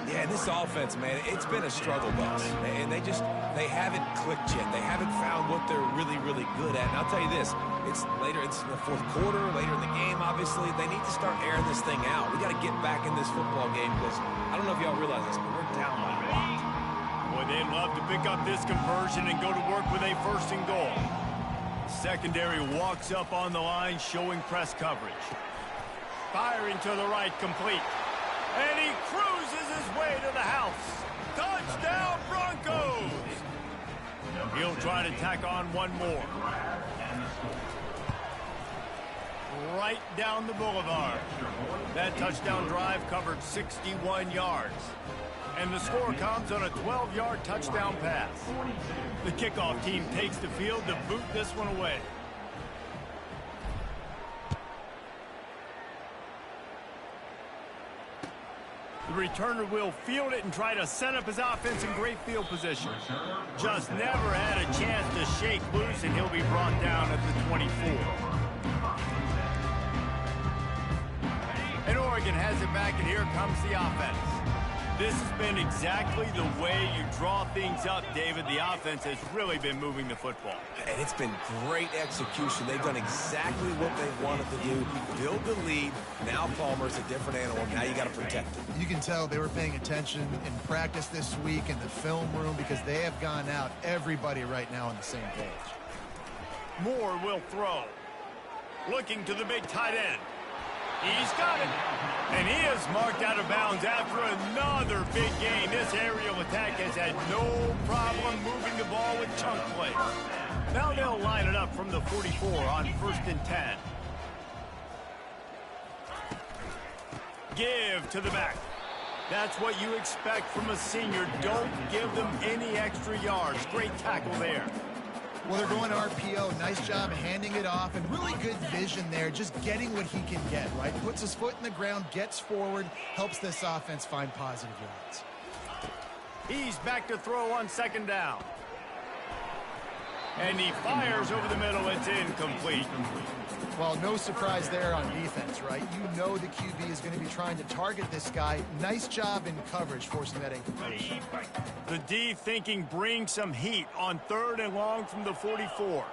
[SPEAKER 3] Yeah, this offense, man, it's been a struggle bus. And they haven't clicked yet. They haven't found what they're really, really good at. And I'll tell you this, it's in the fourth quarter, later in the game, obviously. They need to start airing this thing out. We got to get back in this football game because I don't know if y'all realize this, but we're down by a lot.
[SPEAKER 1] Boy, they'd love to pick up this conversion and go to work with a first and goal. Secondary walks up on the line, showing press coverage. Firing to the right, complete. And he cruises his way to the house. Touchdown, Broncos! He'll try to tack on one more. Right down the boulevard. That touchdown drive covered 61 yards. And the score comes on a 12-yard touchdown pass. The kickoff team takes the field to boot this one away. The returner will field it and try to set up his offense in great field position. Just never had a chance to shake loose, and he'll be brought down at the 24. And Oregon has it back, and here comes the offense. This has been exactly the way you draw things up, David. The offense has really been moving the football.
[SPEAKER 3] And it's been great execution. They've done exactly what they wanted to do. Build the lead. Now Palmer's a different animal. Now you got to protect it.
[SPEAKER 4] You can tell they were paying attention in practice this week in the film room because they have gone out, everybody right now on the same page.
[SPEAKER 1] Moore will throw. Looking to the big tight end. He's got it. And he is marked out of bounds after another big gain. This aerial attack has had no problem moving the ball with chunk plays. Now they'll line it up from the 44 on 1st and 10. Give to the back. That's what you expect from a senior. Don't give them any extra yards. Great tackle there.
[SPEAKER 4] Well, they're going to RPO. Nice job handing it off, and really good vision there, just getting what he can get, right? Puts his foot in the ground, gets forward, helps this offense find positive yards.
[SPEAKER 1] He's back to throw on second down. And he fires over the middle. It's incomplete.
[SPEAKER 4] Well, no surprise there on defense, right? You know the QB is going to be trying to target this guy. Nice job in coverage, forcing that incompletion.
[SPEAKER 1] The D thinking bring some heat on 3rd and long from the 44.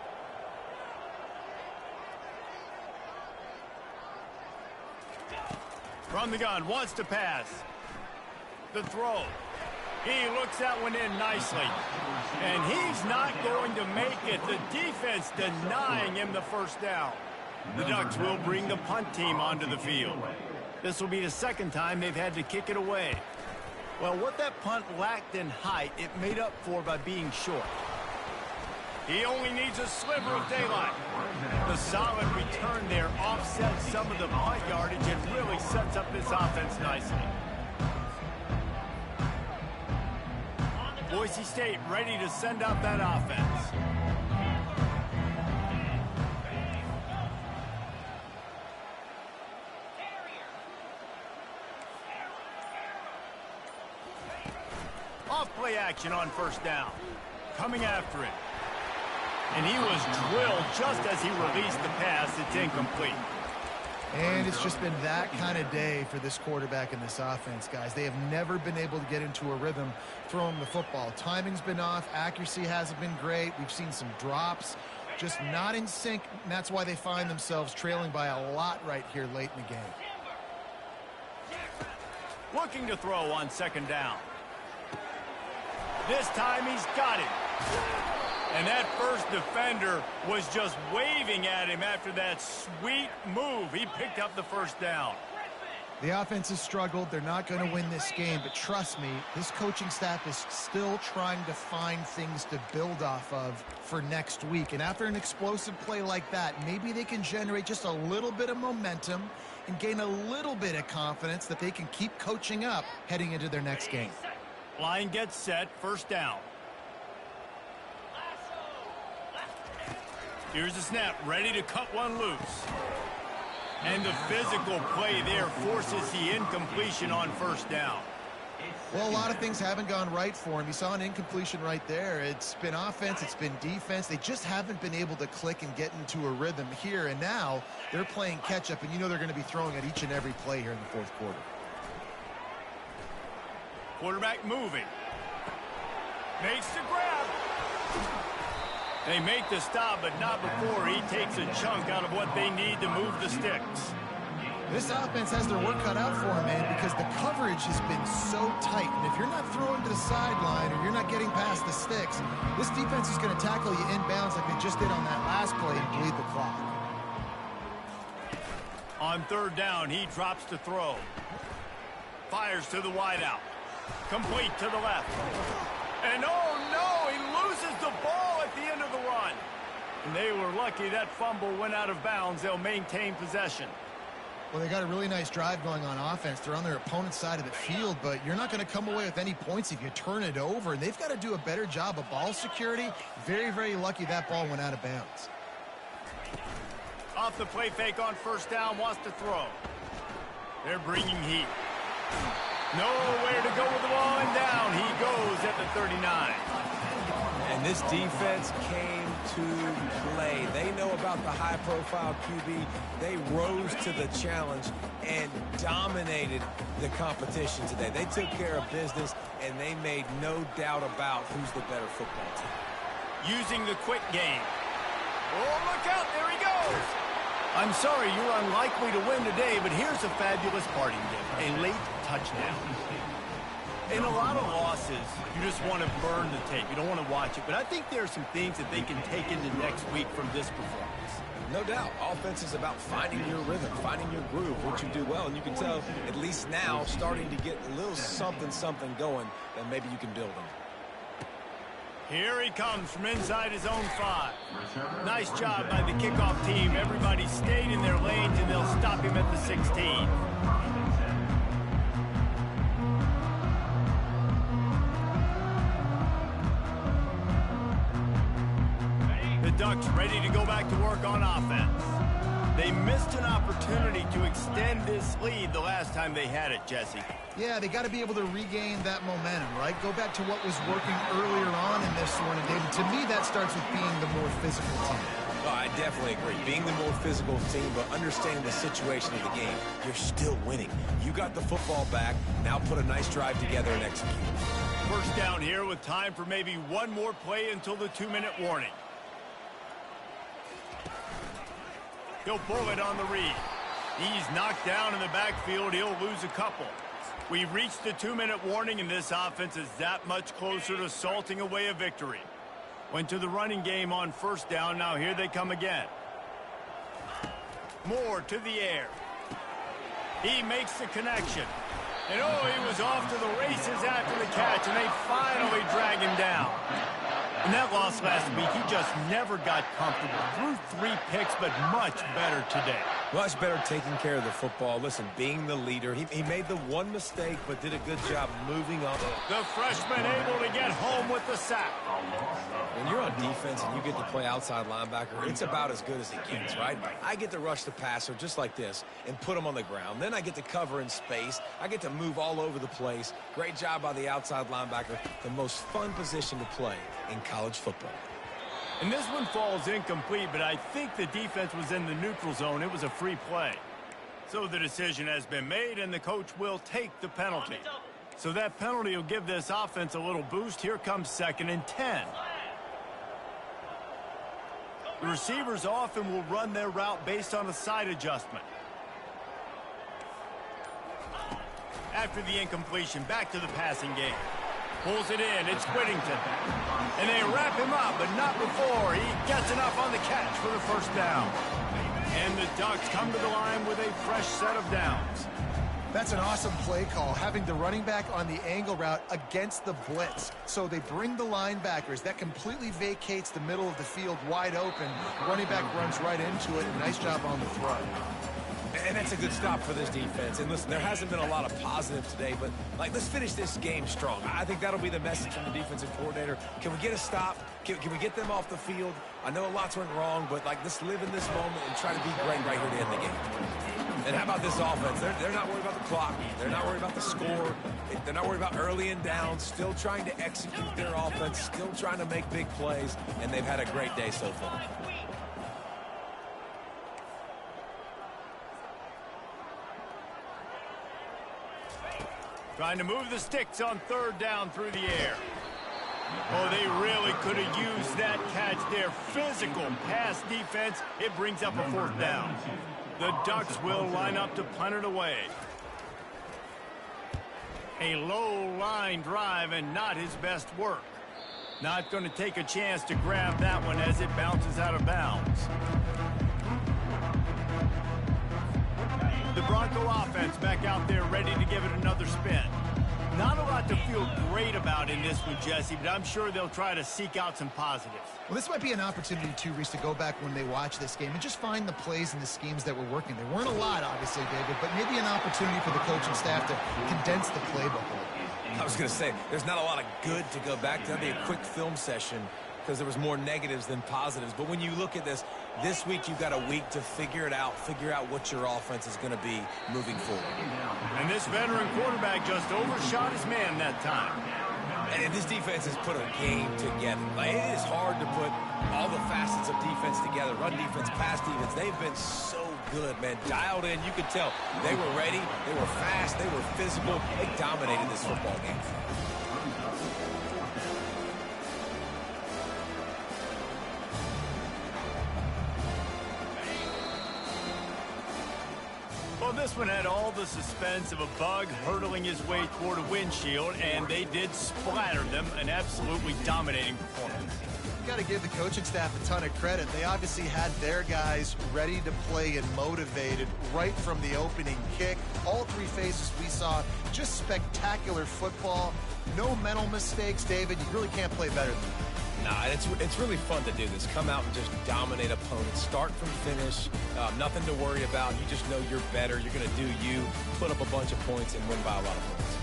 [SPEAKER 1] From the gun, wants to pass. The throw. He looks that one in nicely. And he's not going to make it. The defense denying him the first down. The Ducks will bring the punt team onto the field. This will be the second time they've had to kick it away. Well, what that punt lacked in height, it made up for by being short. He only needs a sliver of daylight. The solid return there offsets some of the punt yardage and really sets up this offense nicely. Boise State ready to send out that offense. action on first down. Coming after it. And he was drilled just as he released the pass. It's incomplete.
[SPEAKER 4] And it's just been that kind of day for this quarterback and this offense, guys. They have never been able to get into a rhythm throwing the football. Timing's been off. Accuracy hasn't been great. We've seen some drops. Just not in sync, and that's why they find themselves trailing by a lot right here late in the game.
[SPEAKER 1] Looking to throw on second down. This time he's got it. And that first defender was just waving at him after that sweet move. He picked up the first down.
[SPEAKER 4] The offense has struggled. They're not going to win this game, but trust me, this coaching staff is still trying to find things to build off of for next week. And after an explosive play like that, maybe they can generate just a little bit of momentum and gain a little bit of confidence that they can keep coaching up heading into their next game.
[SPEAKER 1] Line gets set, first down. Here's the snap, ready to cut one loose. And the physical play there forces the incompletion on first down.
[SPEAKER 4] Well, a lot of things haven't gone right for him. You saw an incompletion right there. It's been offense, it's been defense. They just haven't been able to click and get into a rhythm here. And now they're playing catch-up, and you know they're going to be throwing at each and every play here in the fourth quarter.
[SPEAKER 1] Quarterback moving. Makes the grab. They make the stop, but not before he takes a chunk out of what they need to move the sticks.
[SPEAKER 4] This offense has their work cut out for them, man, because the coverage has been so tight. And if you're not throwing to the sideline or you're not getting past the sticks, this defense is going to tackle you inbounds like they just did on that last play and bleed the clock.
[SPEAKER 1] On third down, he drops to throw. Fires to the wideout. Complete to the left. And oh no, he loses the ball at the end of the run. And they were lucky that fumble went out of bounds. They'll maintain possession.
[SPEAKER 4] Well, they got a really nice drive going on offense. They're on their opponent's side of the field, but you're not going to come away with any points if you turn it over. And they've got to do a better job of ball security. Very, very lucky that ball went out of bounds.
[SPEAKER 1] Off the play fake on first down, wants to throw. They're bringing heat. Nowhere to go with the ball, and down he goes at the 39.
[SPEAKER 3] And this defense came to play. They know about the high-profile QB. They rose to the challenge and dominated the competition today. They took care of business, and they made no doubt about who's the better football team.
[SPEAKER 1] Using the quick game. Oh, look out, there he goes. I'm sorry, you're unlikely to win today, but here's a fabulous parting gift, a late touchdown. In a lot of losses, you just want to burn the tape. You don't want to watch it. But I think there are some things that they can take into next week from this performance.
[SPEAKER 3] No doubt. Offense is about finding your rhythm, finding your groove, what you do well. And you can tell, at least now, starting to get a little something going that maybe you can build on.
[SPEAKER 1] Here he comes from inside his own 5. Nice job by the kickoff team. Everybody stayed in their lanes, and they'll stop him at the 16. The Ducks ready to go back to work on offense. They missed an opportunity to extend this lead the last time they had it, Jesse.
[SPEAKER 4] Yeah, they got to be able to regain that momentum, right? Go back to what was working earlier on in this one. And David, to me, that starts with being the more physical team.
[SPEAKER 3] Oh, I definitely agree. Being the more physical team, but understanding the situation of the game. You're still winning. You got the football back. Now put a nice drive together and execute.
[SPEAKER 1] First down here with time for maybe one more play until the 2-minute warning. He'll pull it on the read. He's knocked down in the backfield. He'll lose a couple. We've reached the 2-minute warning, and this offense is that much closer to salting away a victory. Went to the running game on first down. Now here they come again. Moore to the air. He makes the connection. And oh, he was off to the races after the catch, and they finally drag him down. In that loss last week, he just never got comfortable. Threw 3 picks, but much better today.
[SPEAKER 3] Much better taking care of the football. Listen, being the leader, he made the one mistake, but did a good job moving up.
[SPEAKER 1] The freshman able to get home with the sack.
[SPEAKER 3] When you're on defense and you get to play outside linebacker, it's about as good as it gets, right? I get to rush the passer just like this and put him on the ground. Then I get to cover in space. I get to move all over the place. Great job by the outside linebacker. The most fun position to play in college football.
[SPEAKER 1] And this one falls incomplete, but I think the defense was in the neutral zone. It was a free play. So the decision has been made, and the coach will take the penalty. So that penalty will give this offense a little boost. Here comes 2nd and 10. The receivers often will run their route based on a side adjustment. After the incompletion, back to the passing game. Pulls it in. It's Whittington. And they wrap him up, but not before he gets enough on the catch for the first down. And the Ducks come to the line with a fresh set of downs.
[SPEAKER 4] That's an awesome play call, having the running back on the angle route against the blitz. So they bring the linebackers. That completely vacates the middle of the field wide open. Running back runs right into it. Nice job on the throw.
[SPEAKER 3] And that's a good stop for this defense. And listen, there hasn't been a lot of positive today, but let's finish this game strong. I think that'll be the message from the defensive coordinator. Can we get a stop? Can we get them off the field? I know lots went wrong, but let's live in this moment and try to be great right here to end the game. And how about this offense? They're not worried about the clock. They're not worried about the score. They're not worried about early and down. Still trying to execute their offense. Still trying to make big plays. And they've had a great day so far.
[SPEAKER 1] Trying to move the sticks on 3rd down through the air. Oh, they really could have used that catch there. Physical pass defense. It brings up a 4th down. The Ducks will line up to punt it away. A low line drive and not his best work. Not going to take a chance to grab that one as it bounces out of bounds. The Bronco offense back out there ready to give it another spin. Not a lot to feel great about in this one, Jesse, but I'm sure they'll try to seek out some positives.
[SPEAKER 4] Well, this might be an opportunity, too, Reese, to go back when they watch this game and just find the plays and the schemes that were working. There weren't a lot, obviously, David, but maybe an opportunity for the coaching staff to condense the playbook a little.
[SPEAKER 3] I was going to say, there's not a lot of good to go back to. That'd be a quick film session because there was more negatives than positives. But when you look at this week you've got a week to figure it out, figure out what your offense is going to be moving forward.
[SPEAKER 1] And this veteran quarterback just overshot his man that time.
[SPEAKER 3] And this defense has put a game together. It is hard to put all the facets of defense together. Run defense, pass defense. They've been so good, man. Dialed in. You could tell they were ready. They were fast. They were physical. They dominated this football game.
[SPEAKER 1] Well, this one had all the suspense of a bug hurtling his way toward a windshield, and they did splatter them. An absolutely dominating performance.
[SPEAKER 4] You got to give the coaching staff a ton of credit. They obviously had their guys ready to play and motivated right from the opening kick. All 3 phases we saw, just spectacular football. No mental mistakes, David. You really can't play better than that.
[SPEAKER 3] Nah, it's really fun to do this. Come out and just dominate opponents. Start from finish. Nothing to worry about. You just know you're better. You're going to do you, put up a bunch of points, and win by a lot of points.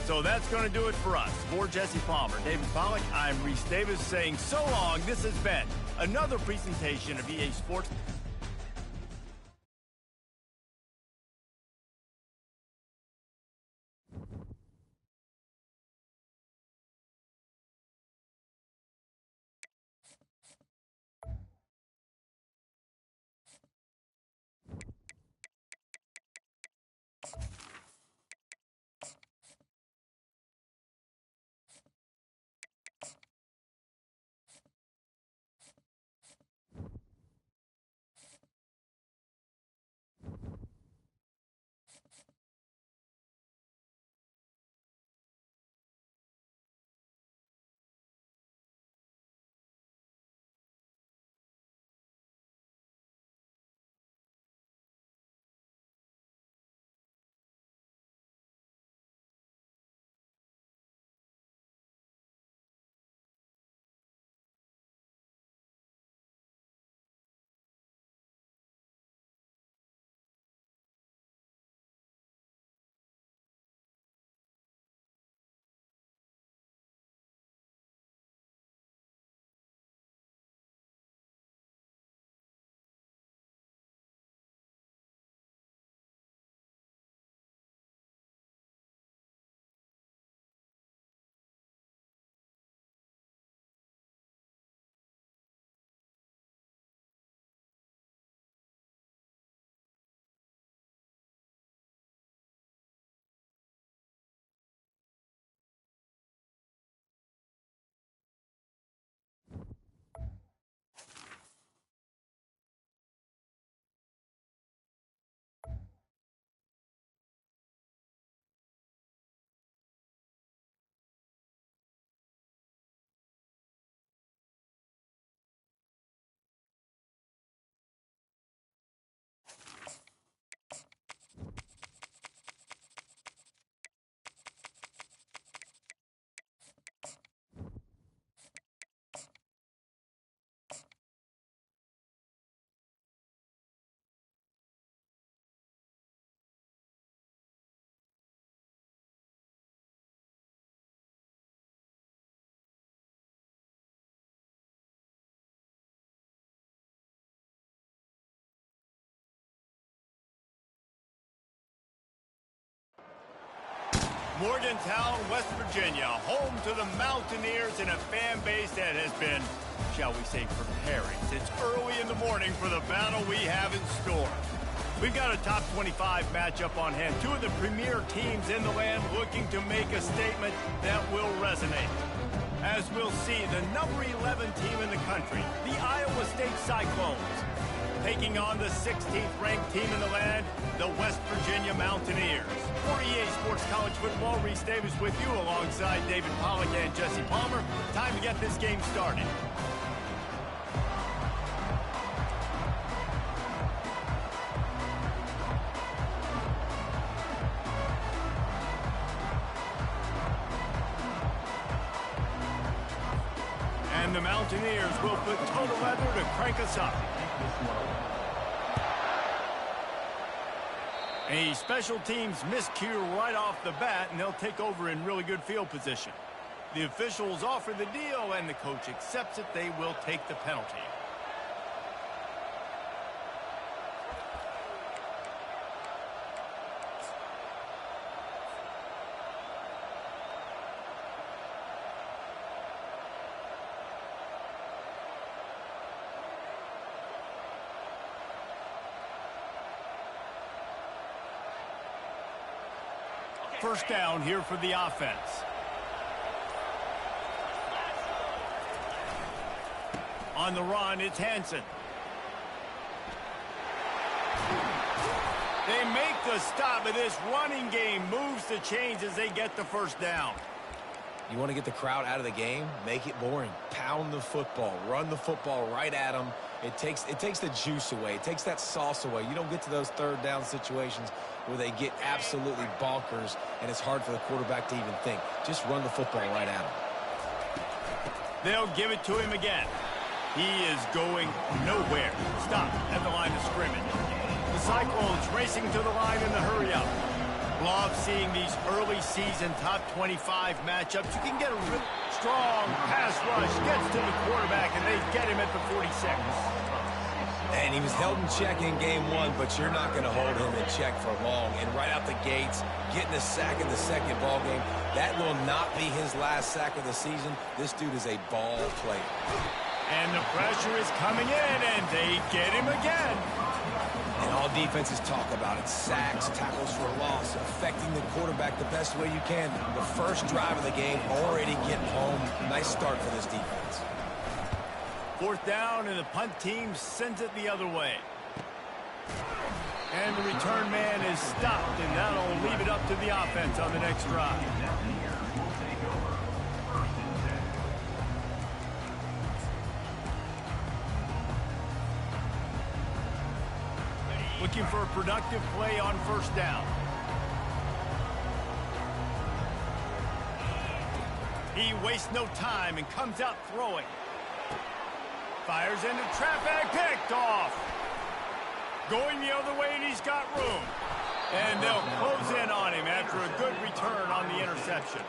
[SPEAKER 1] So that's going to do it for us. For Jesse Palmer, David Pollack, I'm Reese Davis saying so long. This has been another presentation of EA Sports. Morgantown, West Virginia, home to the Mountaineers and a fan base that has been, shall we say, preparing. It's early in the morning for the battle we have in store. We've got a top 25 matchup on hand. Two of the premier teams in the land looking to make a statement that will resonate. As we'll see, the number 11 team in the country, the Iowa State Cyclones, taking on the 16th ranked team in the land, the West Virginia Mountaineers. For EA Sports College Football, Reese Davis with you alongside David Pollack and Jesse Palmer. Time to get this game started. And the Mountaineers will put total leather to crank us up. A special teams miscue right off the bat, and they'll take over in really good field position. The officials offer the deal, and the coach accepts it. They will take the penalty. First down here for the offense. On the run, it's Hansen. They make the stop, but this running game moves the chains as they get the first down.
[SPEAKER 3] You want to get the crowd out of the game? Make it boring. Pound the football. Run the football right at them. It takes the juice away. It takes that sauce away. You don't get to those third down situations where they get absolutely bonkers, and it's hard for the quarterback to even think. Just run the football right at him.
[SPEAKER 1] They'll give it to him again. He is going nowhere. Stop at the line of scrimmage. The Cyclones racing to the line in the hurry-up. Love seeing these early season top 25 matchups. You can get a real strong pass rush, gets to the quarterback, and they get him at the 46.
[SPEAKER 3] And he was held in check in game one, but you're not going to hold him in check for long. And right out the gates, getting a sack in the second ball game, that will not be his last sack of the season. This dude is a ball player.
[SPEAKER 1] And the pressure is coming in, and they get him again.
[SPEAKER 3] And all defenses talk about it. Sacks, tackles for loss, affecting the quarterback the best way you can. The first drive of the game, already getting home. Nice start for this defense.
[SPEAKER 1] Fourth down, and the punt team sends it the other way. And the return man is stopped, and that'll leave it up to the offense on the next drive. Looking for a productive play on first down. He wastes no time and comes out throwing. Fires into traffic, picked off. Going the other way, and he's got room. And they'll close in on him after a good return on the interception.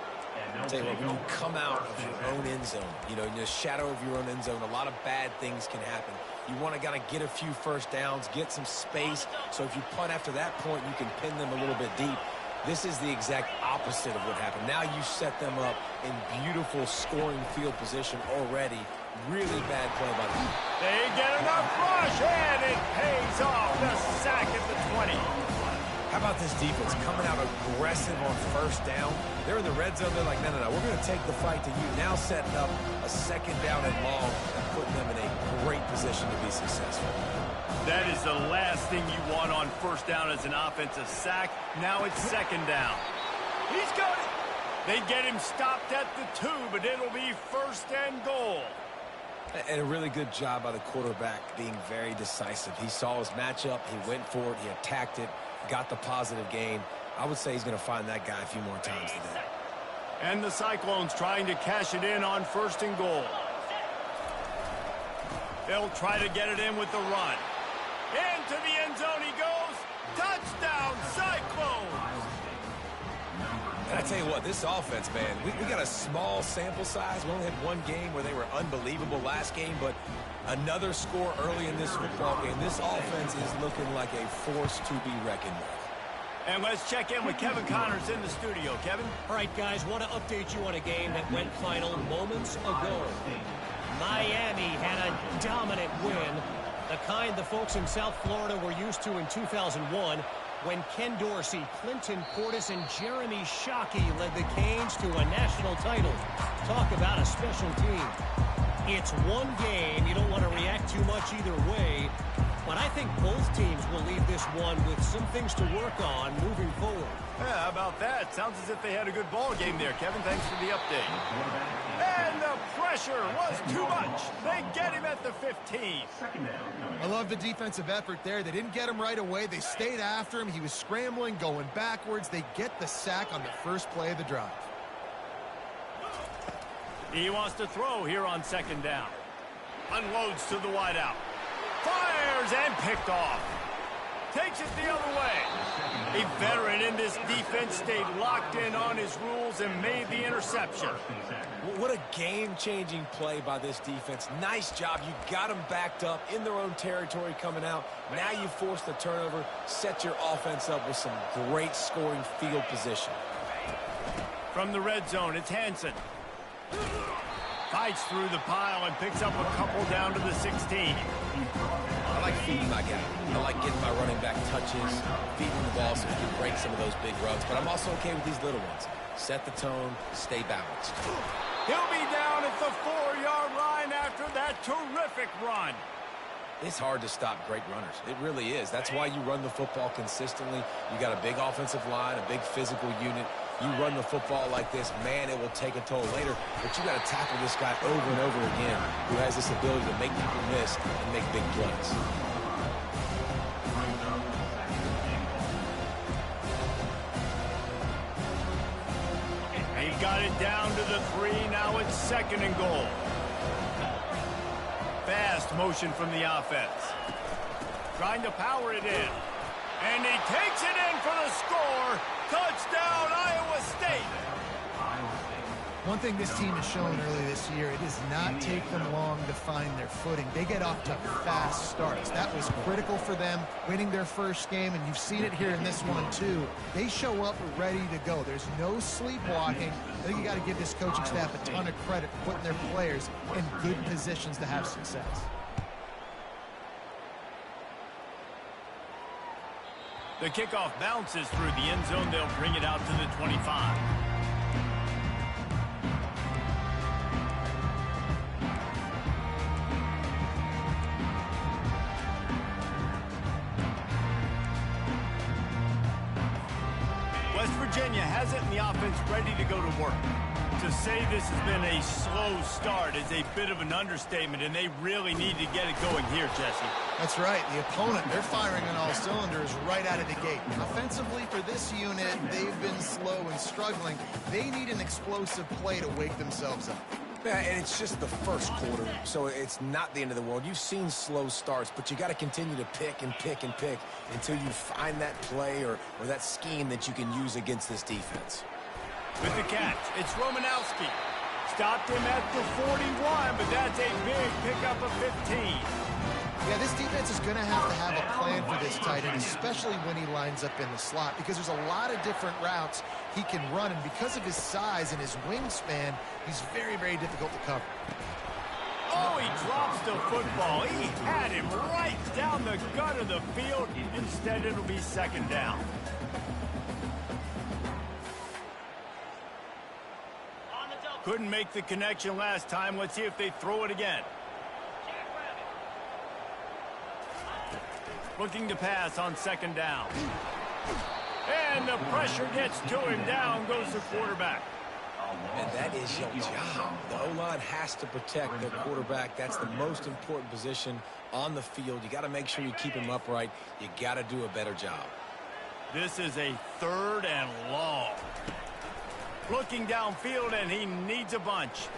[SPEAKER 3] I'll tell you what, when you come out of your own end zone, you know, in the shadow of your own end zone, a lot of bad things can happen. You want to get a few first downs, get some space, so if you punt after that point, you can pin them a little bit deep. This is the exact opposite of what happened. Now you set them up in beautiful scoring field position already. Really bad play by them.
[SPEAKER 1] They get enough rush, and it pays off. The sack at the 20.
[SPEAKER 3] How about this defense coming out aggressive on first down? They're in the red zone. They're like, no, we're going to take the fight to you. Now setting up a second down and long and putting them in a great position to be successful.
[SPEAKER 1] That is the last thing you want on first down as an offensive sack. Now it's second down. He's got it. They get him stopped at the 2, but it'll be first and goal.
[SPEAKER 3] And a really good job by the quarterback being very decisive. He saw his matchup. He went for it. He attacked it. Got the positive gain. I would say he's going to find that guy a few more times today.
[SPEAKER 1] And the Cyclones trying to cash it in on first and goal. They'll try to get it in with the run. Into the end zone he goes. Touchdown, Cyclones!
[SPEAKER 3] And I tell you what, this offense, man, we got a small sample size. We only had one game where they were unbelievable last game, but another score early in this football game. This offense is looking like a force to be reckoned with.
[SPEAKER 1] And let's check in with Kevin Connors in the studio. Kevin?
[SPEAKER 6] All right, guys, want to update you on a game that went final moments ago. Miami had a dominant win, the kind the folks in South Florida were used to in 2001 when Ken Dorsey, Clinton Portis, and Jeremy Shockey led the Canes to a national title. Talk about a special team. It's one game. You don't want to react too much either way. But I think both teams will leave this one with some things to work on moving forward.
[SPEAKER 1] Yeah, how about that? Sounds as if they had a good ball game there, Kevin. Thanks for the update. And the pressure was too much. They get him at the 15.
[SPEAKER 4] I love the defensive effort there. They didn't get him right away. They stayed after him. He was scrambling, going backwards. They get the sack on the first play of the drive.
[SPEAKER 1] He wants to throw here on second down. Unloads to the wideout. Fires and picked off. Takes it the other way. A veteran in this defense stayed locked in on his rules and made the interception.
[SPEAKER 3] What a game-changing play by this defense. Nice job. You got them backed up in their own territory coming out. Now you force the turnover, set your offense up with some great scoring field position.
[SPEAKER 1] From the red zone, it's Hansen. Fights through the pile and picks up a couple down to the 16.
[SPEAKER 3] I like feeding my guy. I like getting my running back touches, feeding the ball so he can break some of those big runs. But I'm also okay with these little ones. Set the tone, stay balanced.
[SPEAKER 1] He'll be down at the 4-yard line after that terrific run.
[SPEAKER 3] It's hard to stop great runners. It really is. That's why you run the football consistently. You got a big offensive line, a big physical unit. You run the football like this, man, it will take a toll later. But you got to tackle this guy over and over again who has this ability to make people miss and make big plays.
[SPEAKER 1] He got it down to the 3. Now it's second and goal. Fast motion from the offense. Trying to power it in. And he takes it in for the score. Touchdown, Iowa State.
[SPEAKER 4] One thing this team has shown early this year, it does not take them long to find their footing. They get off to fast starts. That was critical for them, winning their first game, and you've seen it here in this one too. They show up ready to go. There's no sleepwalking. I think you got to give this coaching staff a ton of credit for putting their players in good positions to have success.
[SPEAKER 1] The kickoff bounces through the end zone. They'll bring it out to the 25. West Virginia has it, and the offense ready to go to work. To say this has been a slow start is a bit of an understatement, and they really need to get it going here, Jesse.
[SPEAKER 4] That's right. The opponent, they're firing on all cylinders right out of the gate. Offensively, for this unit, they've been slow and struggling. They need an explosive play to wake themselves up.
[SPEAKER 3] Yeah, and it's just the first quarter, so it's not the end of the world. You've seen slow starts, but you got to continue to pick and pick and pick until you find that play or that scheme that you can use against this defense.
[SPEAKER 1] With the catch, it's Romanowski. Stopped him at the 41, but that's a big pickup of 15.
[SPEAKER 4] Yeah, this defense is going to have a plan for this tight end, especially when he lines up in the slot, because there's a lot of different routes he can run, and because of his size and his wingspan, he's very, very difficult to cover.
[SPEAKER 1] Oh, he drops the football. He had him right down the gut of the field. Instead, it'll be second down. Couldn't make the connection last time. Let's see if they throw it again. Looking to pass on second down. And the pressure gets to him. Down goes the quarterback.
[SPEAKER 3] And that is your job. The O-line has to protect their quarterback. That's the most important position on the field. You got to make sure you keep him upright. You got to do a better job.
[SPEAKER 1] This is a third and long. Looking downfield, and he needs a bunch.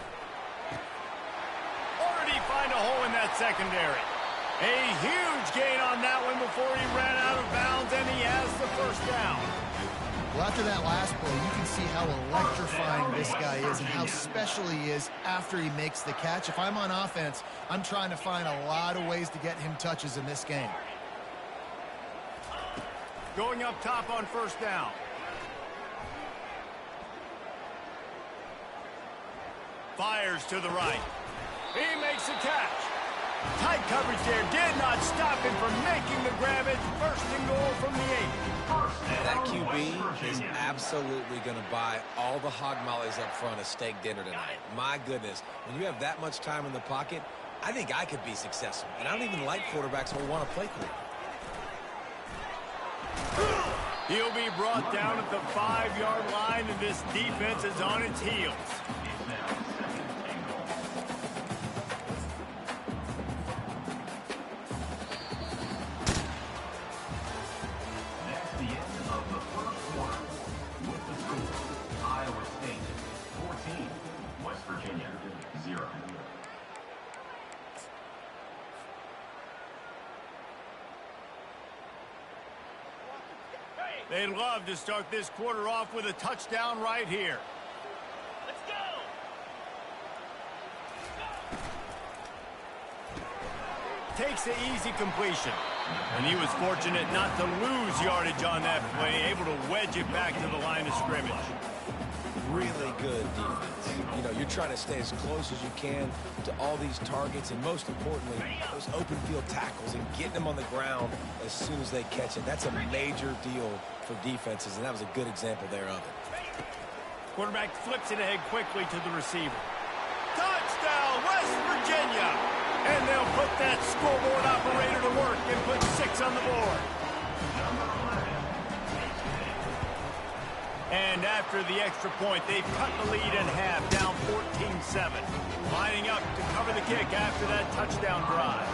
[SPEAKER 1] Or did he find a hole in that secondary? A huge gain on that one before he ran out of bounds, and he has the first down.
[SPEAKER 4] Well, after that last play, you can see how electrifying this guy is and how special he is after he makes the catch. If I'm on offense, I'm trying to find a lot of ways to get him touches in this game.
[SPEAKER 1] Going up top on first down. Fires to the right. He makes a catch. Tight coverage there. Did not stop him from making the grab. It's first and goal from the 8.
[SPEAKER 3] That QB is absolutely going to buy all the hog mollies up front of steak dinner tonight. My goodness. When you have that much time in the pocket, I think I could be successful. And I don't even like quarterbacks who want to play quick.
[SPEAKER 1] He'll be brought down at the 5-yard line, and this defense is on its heels.
[SPEAKER 2] That's the end of the first quarter. With the score, Iowa State 14, West Virginia 0.
[SPEAKER 1] They'd love to start this quarter off with a touchdown right here.
[SPEAKER 5] Let's go!
[SPEAKER 1] Takes the easy completion. And he was fortunate not to lose yardage on that play, able to wedge it back to the line of scrimmage.
[SPEAKER 3] Really good defense. You know, you're trying to stay as close as you can to all these targets, and most importantly, those open field tackles and getting them on the ground as soon as they catch it. That's a major deal for defenses, and that was a good example there of it.
[SPEAKER 1] Quarterback flips it ahead quickly to the receiver. Touchdown, West Virginia! And they'll put that scoreboard operator to work and put 6 on the board. And after the extra point, they've cut the lead in half, down 14-7. Lining up to cover the kick after that touchdown drive.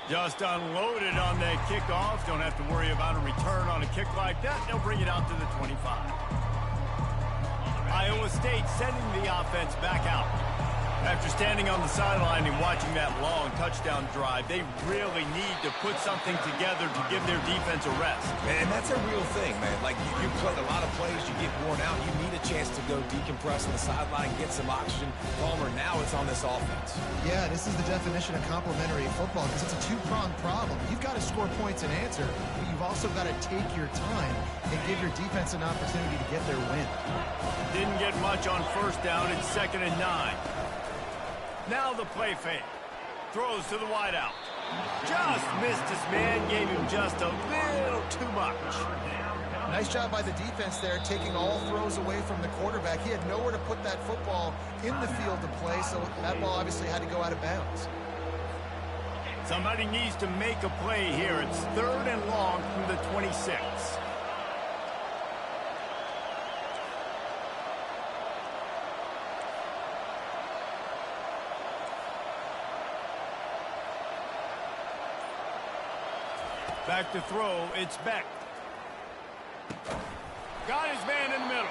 [SPEAKER 1] Just unloaded on that kickoff. Don't have to worry about a return on a kick like that. They'll bring it out to the 25. Iowa State sending the offense back out. After standing on the sideline and watching that long touchdown drive, they really need to put something together to give their defense a rest.
[SPEAKER 3] And that's a real thing, man. Like, you played a lot of plays, you get worn out, you need a chance to go decompress on the sideline, get some oxygen. Palmer, now it's on this offense.
[SPEAKER 4] Yeah, this is the definition of complementary football because it's a two-pronged problem. You've got to score points and answer, but you've also got to take your time and give your defense an opportunity to get their win.
[SPEAKER 1] Didn't get much on first down. It's 2nd and 9. Now the play fake. Throws to the wideout. Just missed his man. Gave him just a little too much.
[SPEAKER 4] Nice job by the defense there, taking all throws away from the quarterback. He had nowhere to put that football in the field to play, so that ball obviously had to go out of bounds.
[SPEAKER 1] Somebody needs to make a play here. It's 3rd and long from the 26. Back to throw, it's Beck. Got his man in the middle.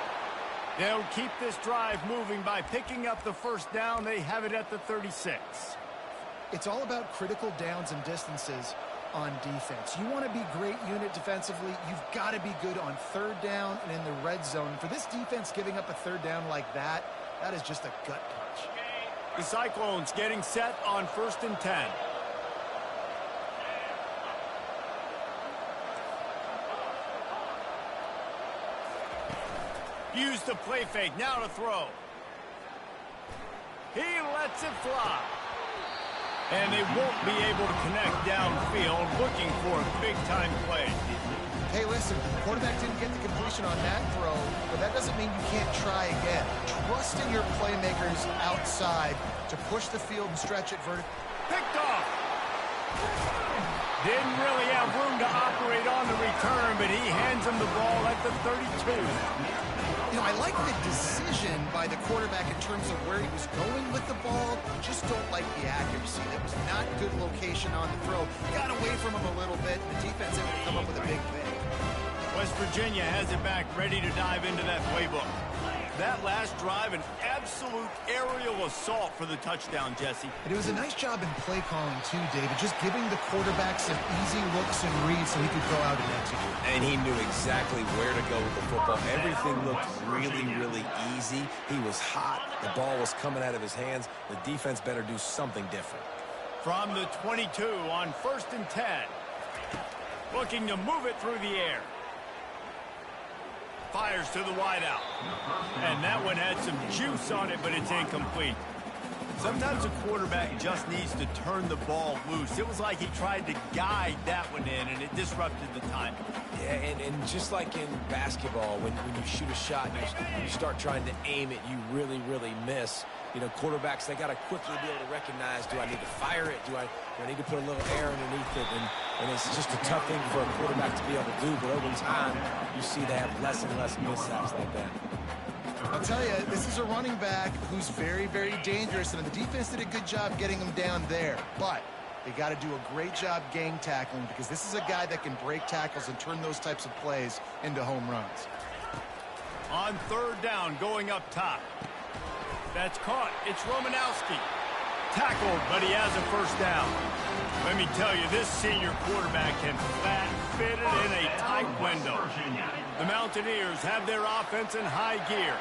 [SPEAKER 1] They'll keep this drive moving by picking up the first down. They have it at the 36.
[SPEAKER 4] It's all about critical downs and distances on defense. You want to be great unit defensively. You've got to be good on 3rd down and in the red zone. For this defense giving up a 3rd down like that, that is just a gut punch.
[SPEAKER 1] The Cyclones getting set on 1st and 10. Use the play fake, now to throw. He lets it fly. And they won't be able to connect downfield, looking for a big-time play.
[SPEAKER 4] Hey, listen, the quarterback didn't get the completion on that throw, but that doesn't mean you can't try again. Trust in your playmakers outside to push the field and stretch it vertically.
[SPEAKER 1] Picked off. Didn't really have room to operate on the return, but he hands him the ball at the 32.
[SPEAKER 4] You know, I like the decision by the quarterback in terms of where he was going with the ball. Just don't like the accuracy. That was not good location on the throw. Got away from him a little bit, and the defense able to come up with a big pick.
[SPEAKER 1] West Virginia has it back, ready to dive into that playbook. That last drive, an absolute aerial assault for the touchdown, Jesse.
[SPEAKER 4] And it was a nice job in play calling, too, David, just giving the quarterback some easy looks and reads so he could go out and execute.
[SPEAKER 3] And he knew exactly where to go with the football. Everything looked really, really easy. He was hot. The ball was coming out of his hands. The defense better do something different.
[SPEAKER 1] From the 22 on 1st and 10. Looking to move it through the air. Fires to the wideout. And that one had some juice on it, but it's incomplete. Sometimes a quarterback just needs to turn the ball loose. It was like he tried to guide that one in, and it disrupted the timing.
[SPEAKER 3] Yeah, and just like in basketball, when you shoot a shot and you start trying to aim it, you really, really miss. You know, quarterbacks, they got to quickly be able to recognize, do I need to fire it? Do I need to put a little air underneath it? And it's just a tough thing for a quarterback to be able to do. But over time, you see they have less and less mishaps like that.
[SPEAKER 4] I'll tell you, this is a running back who's very, very dangerous, and the defense did a good job getting him down there. But they got to do a great job gang tackling, because this is a guy that can break tackles and turn those types of plays into home runs.
[SPEAKER 1] On 3rd down, going up top. That's caught. It's Romanowski. Tackled, but he has a 1st down. Let me tell you, this senior quarterback can flat fit it in a tight window. The Mountaineers have their offense in high gear.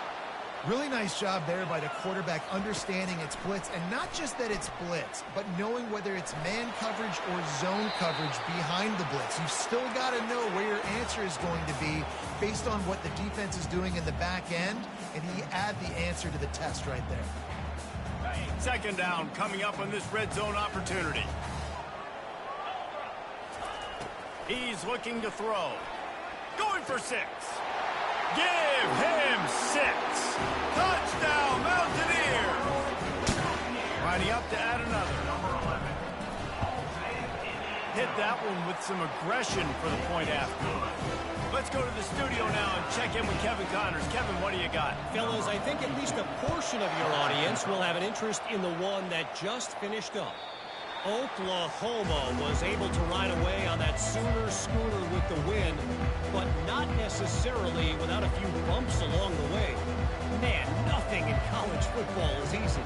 [SPEAKER 4] Really nice job there by the quarterback, understanding it's blitz, and not just that it's blitz, but knowing whether it's man coverage or zone coverage behind the blitz. You've still got to know where your answer is going to be based on what the defense is doing in the back end, and he add the answer to the test right there.
[SPEAKER 1] 2nd down coming up on this red zone opportunity. He's looking to throw. Going for 6. Give him 6. Touchdown, Mountaineers. Lining up to add another. Hit that one with some aggression for the point after. Let's go to the studio now and check in with Kevin Connors. Kevin, what do you got?
[SPEAKER 6] Fellas, I think at least a portion of your audience will have an interest in the one that just finished up. Oklahoma was able to ride away on that Sooner schooner with the win, but not necessarily without a few bumps along the way. Man, nothing in college football is easy.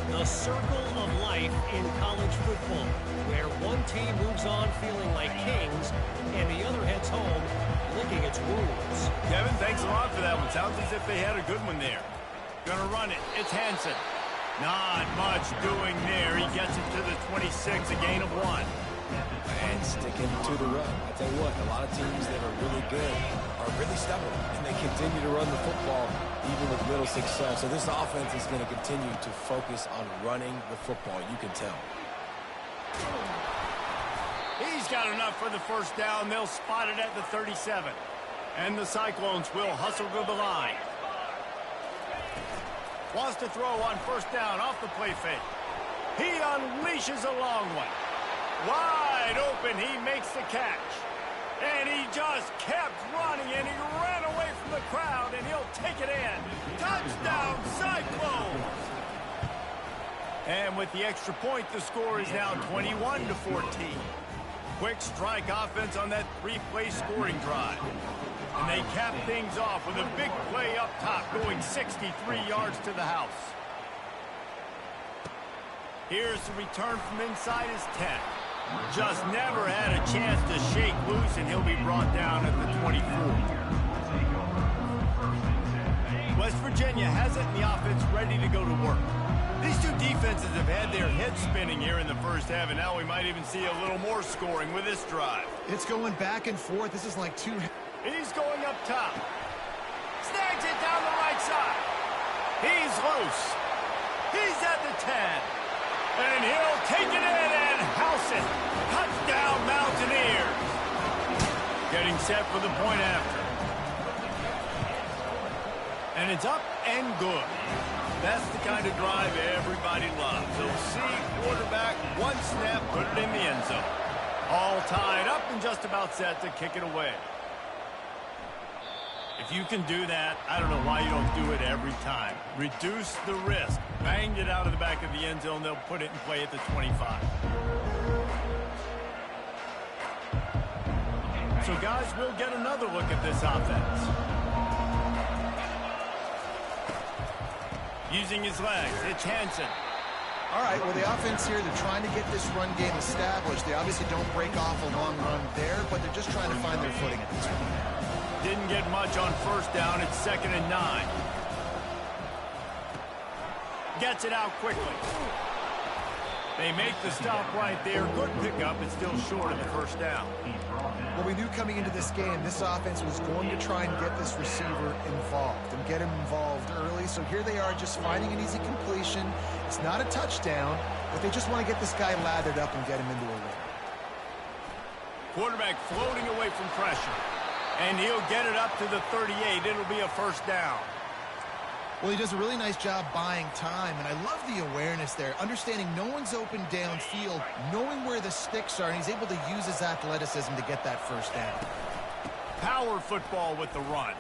[SPEAKER 6] The circle of life in college football, where one team moves on feeling like kings and the other heads home licking its wounds.
[SPEAKER 1] Kevin, thanks a lot for that one. Sounds as if they had a good one there. Gonna run it. It's Hansen. Not much doing there. He gets it to the 26, a gain of 1.
[SPEAKER 3] And sticking to the run. I tell you what, a lot of teams that are really good are really stubborn, and they continue to run the football even with little success. So this offense is going to continue to focus on running the football. You can tell.
[SPEAKER 1] He's got enough for the 1st down. They'll spot it at the 37. And the Cyclones will hustle to the line. Wants to throw on 1st down off the play fake. He unleashes a long one. Wide open, he makes the catch. And he just kept running, and he ran away from the crowd, and he'll take it in. Touchdown, Cyclones! And with the extra point, the score is now 21-14. Quick strike offense on that 3-play scoring drive. And they cap things off with a big play up top, going 63 yards to the house. Here's the return from inside his 10. Just never had a chance to shake loose, and he'll be brought down at the 24. West Virginia has it, and the offense ready to go to work. These two defenses have had their heads spinning here in the 1st half, and now we might even see a little more scoring with this drive.
[SPEAKER 4] It's going back and forth. This is like two...
[SPEAKER 1] He's going up top. Snags it down the right side. He's loose. He's at the 10. And he'll take it in and house it. Touchdown, Mountaineers. Getting set for the point after. And it's up and good. That's the kind of drive everybody loves. So see quarterback, one snap, put it in the end zone. All tied up and just about set to kick it away. If you can do that, I don't know why you don't do it every time. Reduce the risk. Banged it out of the back of the end zone. They'll put it in play at the 25. So, guys, we'll get another look at this offense. Using his legs, it's Hansen.
[SPEAKER 4] All right, well, the offense here, they're trying to get this run game established. They obviously don't break off a long run there, but they're just trying to find their footing at this point.
[SPEAKER 1] Didn't get much on 1st down. It's 2nd and 9. Gets it out quickly. They make the stop right there. Good pickup. It's still short of the first down.
[SPEAKER 4] Well, we knew coming into this game, this offense was going to try and get this receiver involved and get him involved early. So here they are just finding an easy completion. It's not a touchdown, but they just want to get this guy lathered up and get him into a win.
[SPEAKER 1] Quarterback floating away from pressure. And he'll get it up to the 38. It'll be a first down.
[SPEAKER 4] Well, he does a really nice job buying time, and I love the awareness there, understanding no one's open downfield, knowing where the sticks are, and he's able to use his athleticism to get that first down.
[SPEAKER 1] Power football with the run.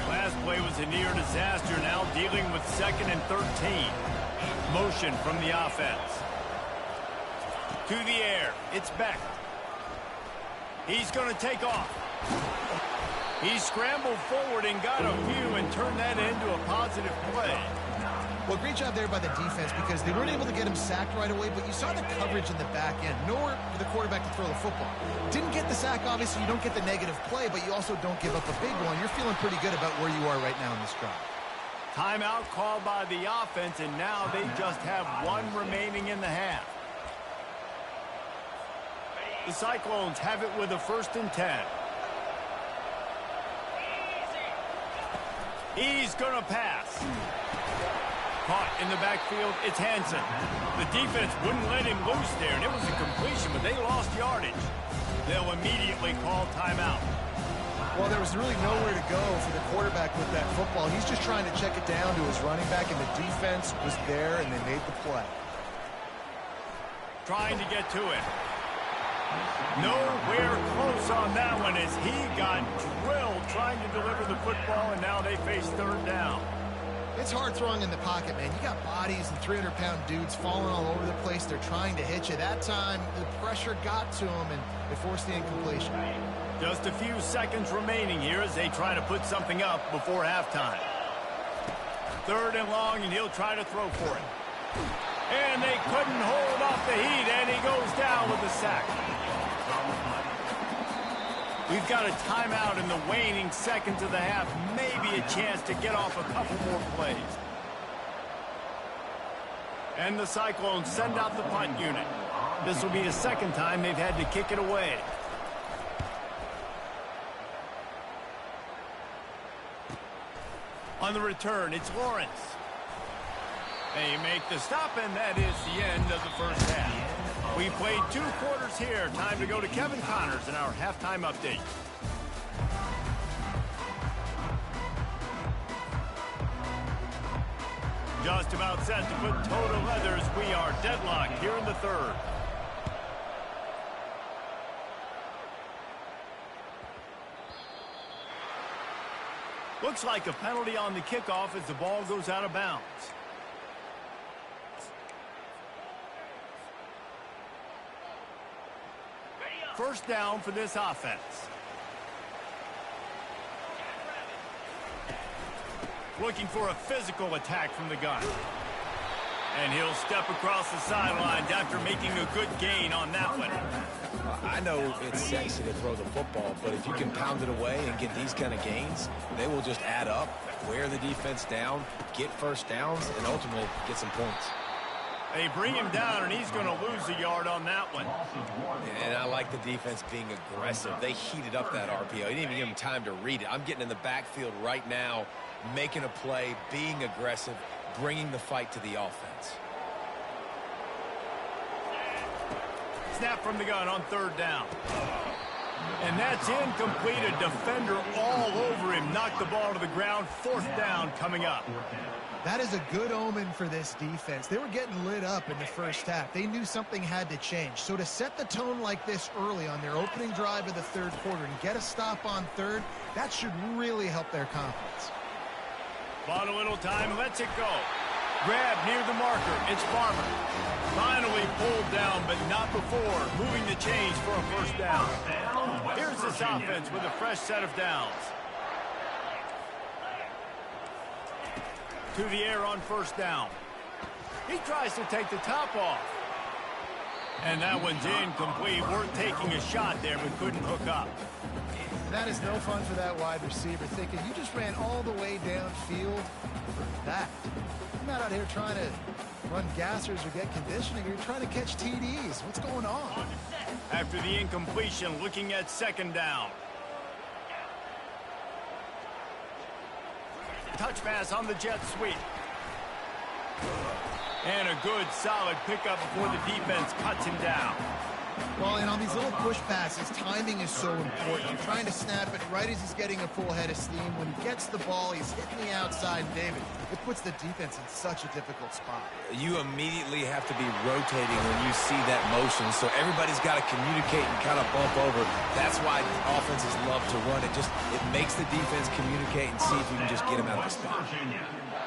[SPEAKER 1] Last play was a near disaster, now dealing with 2nd and 13. Motion from the offense. To the air. It's Beck. He's going to take off. He scrambled forward and got a few and turned that into a positive play.
[SPEAKER 4] Well, great job there by the defense because they weren't able to get him sacked right away, but you saw the coverage in the back end. Nowhere for the quarterback to throw the football. Didn't get the sack, obviously. You don't get the negative play, but you also don't give up a big one. You're feeling pretty good about where you are right now in this drive.
[SPEAKER 1] Timeout called by the offense, and now they just have one remaining in the half. The Cyclones have it with a 1st and 10. He's going to pass. Caught in the backfield, it's Hansen. The defense wouldn't let him loose there, and it was a completion, but they lost yardage. They'll immediately call timeout.
[SPEAKER 4] Well, there was really nowhere to go for the quarterback with that football. He's just trying to check it down to his running back, and the defense was there, and they made the play.
[SPEAKER 1] Trying to get to it. Nowhere close on that one as he got drilled trying to deliver the football, and now they face 3rd down.
[SPEAKER 4] It's hard throwing in the pocket, man. You got bodies and 300-pound dudes falling all over the place. They're trying to hit you. That time, the pressure got to him, and they forced the incompletion.
[SPEAKER 1] Just a few seconds remaining here as they try to put something up before halftime. 3rd and long, and he'll try to throw for it. And they couldn't hold off the heat, and he goes down with a sack. We've got a timeout in the waning seconds of the half. Maybe a chance to get off a couple more plays. And the Cyclones send out the punt unit. This will be the 2nd time they've had to kick it away. On the return, it's Lawrence. They make the stop, and that is the end of the first half. We played 2 quarters here. Time to go to Kevin Connors in our halftime update. Just about set to put total leathers. We are deadlocked here in the 3rd. Looks like a penalty on the kickoff as the ball goes out of bounds. First down for this offense. Looking for a physical attack from the gun. And he'll step across the sidelines after making a good gain on that one.
[SPEAKER 3] I know it's sexy to throw the football, but if you can pound it away and get these kind of gains, they will just add up, wear the defense down, get first downs, and ultimately get some points.
[SPEAKER 1] They bring him down, and he's going to lose a yard on that one.
[SPEAKER 3] And I like the defense being aggressive. They heated up that RPO. He didn't even give him time to read it. I'm getting in the backfield right now, making a play, being aggressive, bringing the fight to the offense.
[SPEAKER 1] Snap from the gun on 3rd down. And that's incomplete. A defender all over him. Knocked the ball to the ground. 4th down coming up.
[SPEAKER 4] That is a good omen for this defense. They were getting lit up in the first half. They knew something had to change. So to set the tone like this early on their opening drive of the 3rd quarter and get a stop on 3rd, that should really help their confidence.
[SPEAKER 1] Bought a little time, lets it go. Grab near the marker, it's Farmer. Finally pulled down, but not before. Moving the chains for a first down. Here's this offense with a fresh set of downs. To the air on 1st down. He tries to take the top off. And that one's incomplete. Worth taking a shot there, but couldn't hook up.
[SPEAKER 4] That is no fun for that wide receiver, thinking you just ran all the way downfield for that. You're not out here trying to run gassers or get conditioning. You're trying to catch TDs. What's going on?
[SPEAKER 1] After the incompletion, looking at second down. Touch pass on the jet sweep. And a good, solid pickup before the defense cuts him down.
[SPEAKER 4] Well, and on these little push passes, timing is so important. You're trying to snap it right as he's getting a full head of steam. When he gets the ball, he's hitting the outside, David. It puts the defense in such a difficult spot.
[SPEAKER 3] You immediately have to be rotating when you see that motion, so everybody's got to communicate and kind of bump over. That's why offenses love to run it. It makes the defense communicate and see if you can just get him out of the spot.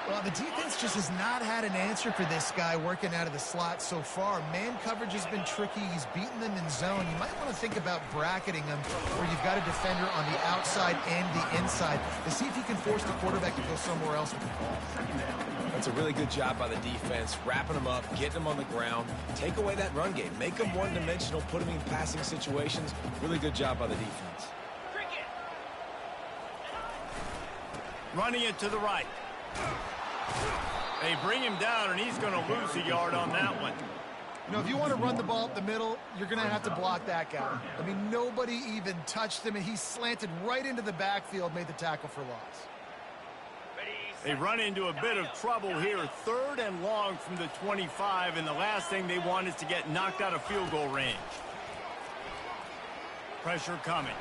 [SPEAKER 4] Well, the defense just has not had an answer for this guy working out of the slot so far. Man coverage has been tricky. He's beaten them in zone. You might want to think about bracketing him where you've got a defender on the outside and the inside to see if you can force the quarterback to go somewhere else with the ball.
[SPEAKER 3] That's a really good job by the defense, wrapping them up, getting them on the ground. Take away that run game. Make them one-dimensional, put them in passing situations. Really good job by the defense.
[SPEAKER 1] Running it to the right. They bring him down, and he's going to lose a yard on that one.
[SPEAKER 4] You know, if you want to run the ball up the middle, you're going to have to block that guy. I mean, nobody even touched him, and he slanted right into the backfield, made the tackle for loss.
[SPEAKER 1] They run into a bit of trouble here. 3rd and long from the 25, and the last thing they want is to get knocked out of field goal range. Pressure coming.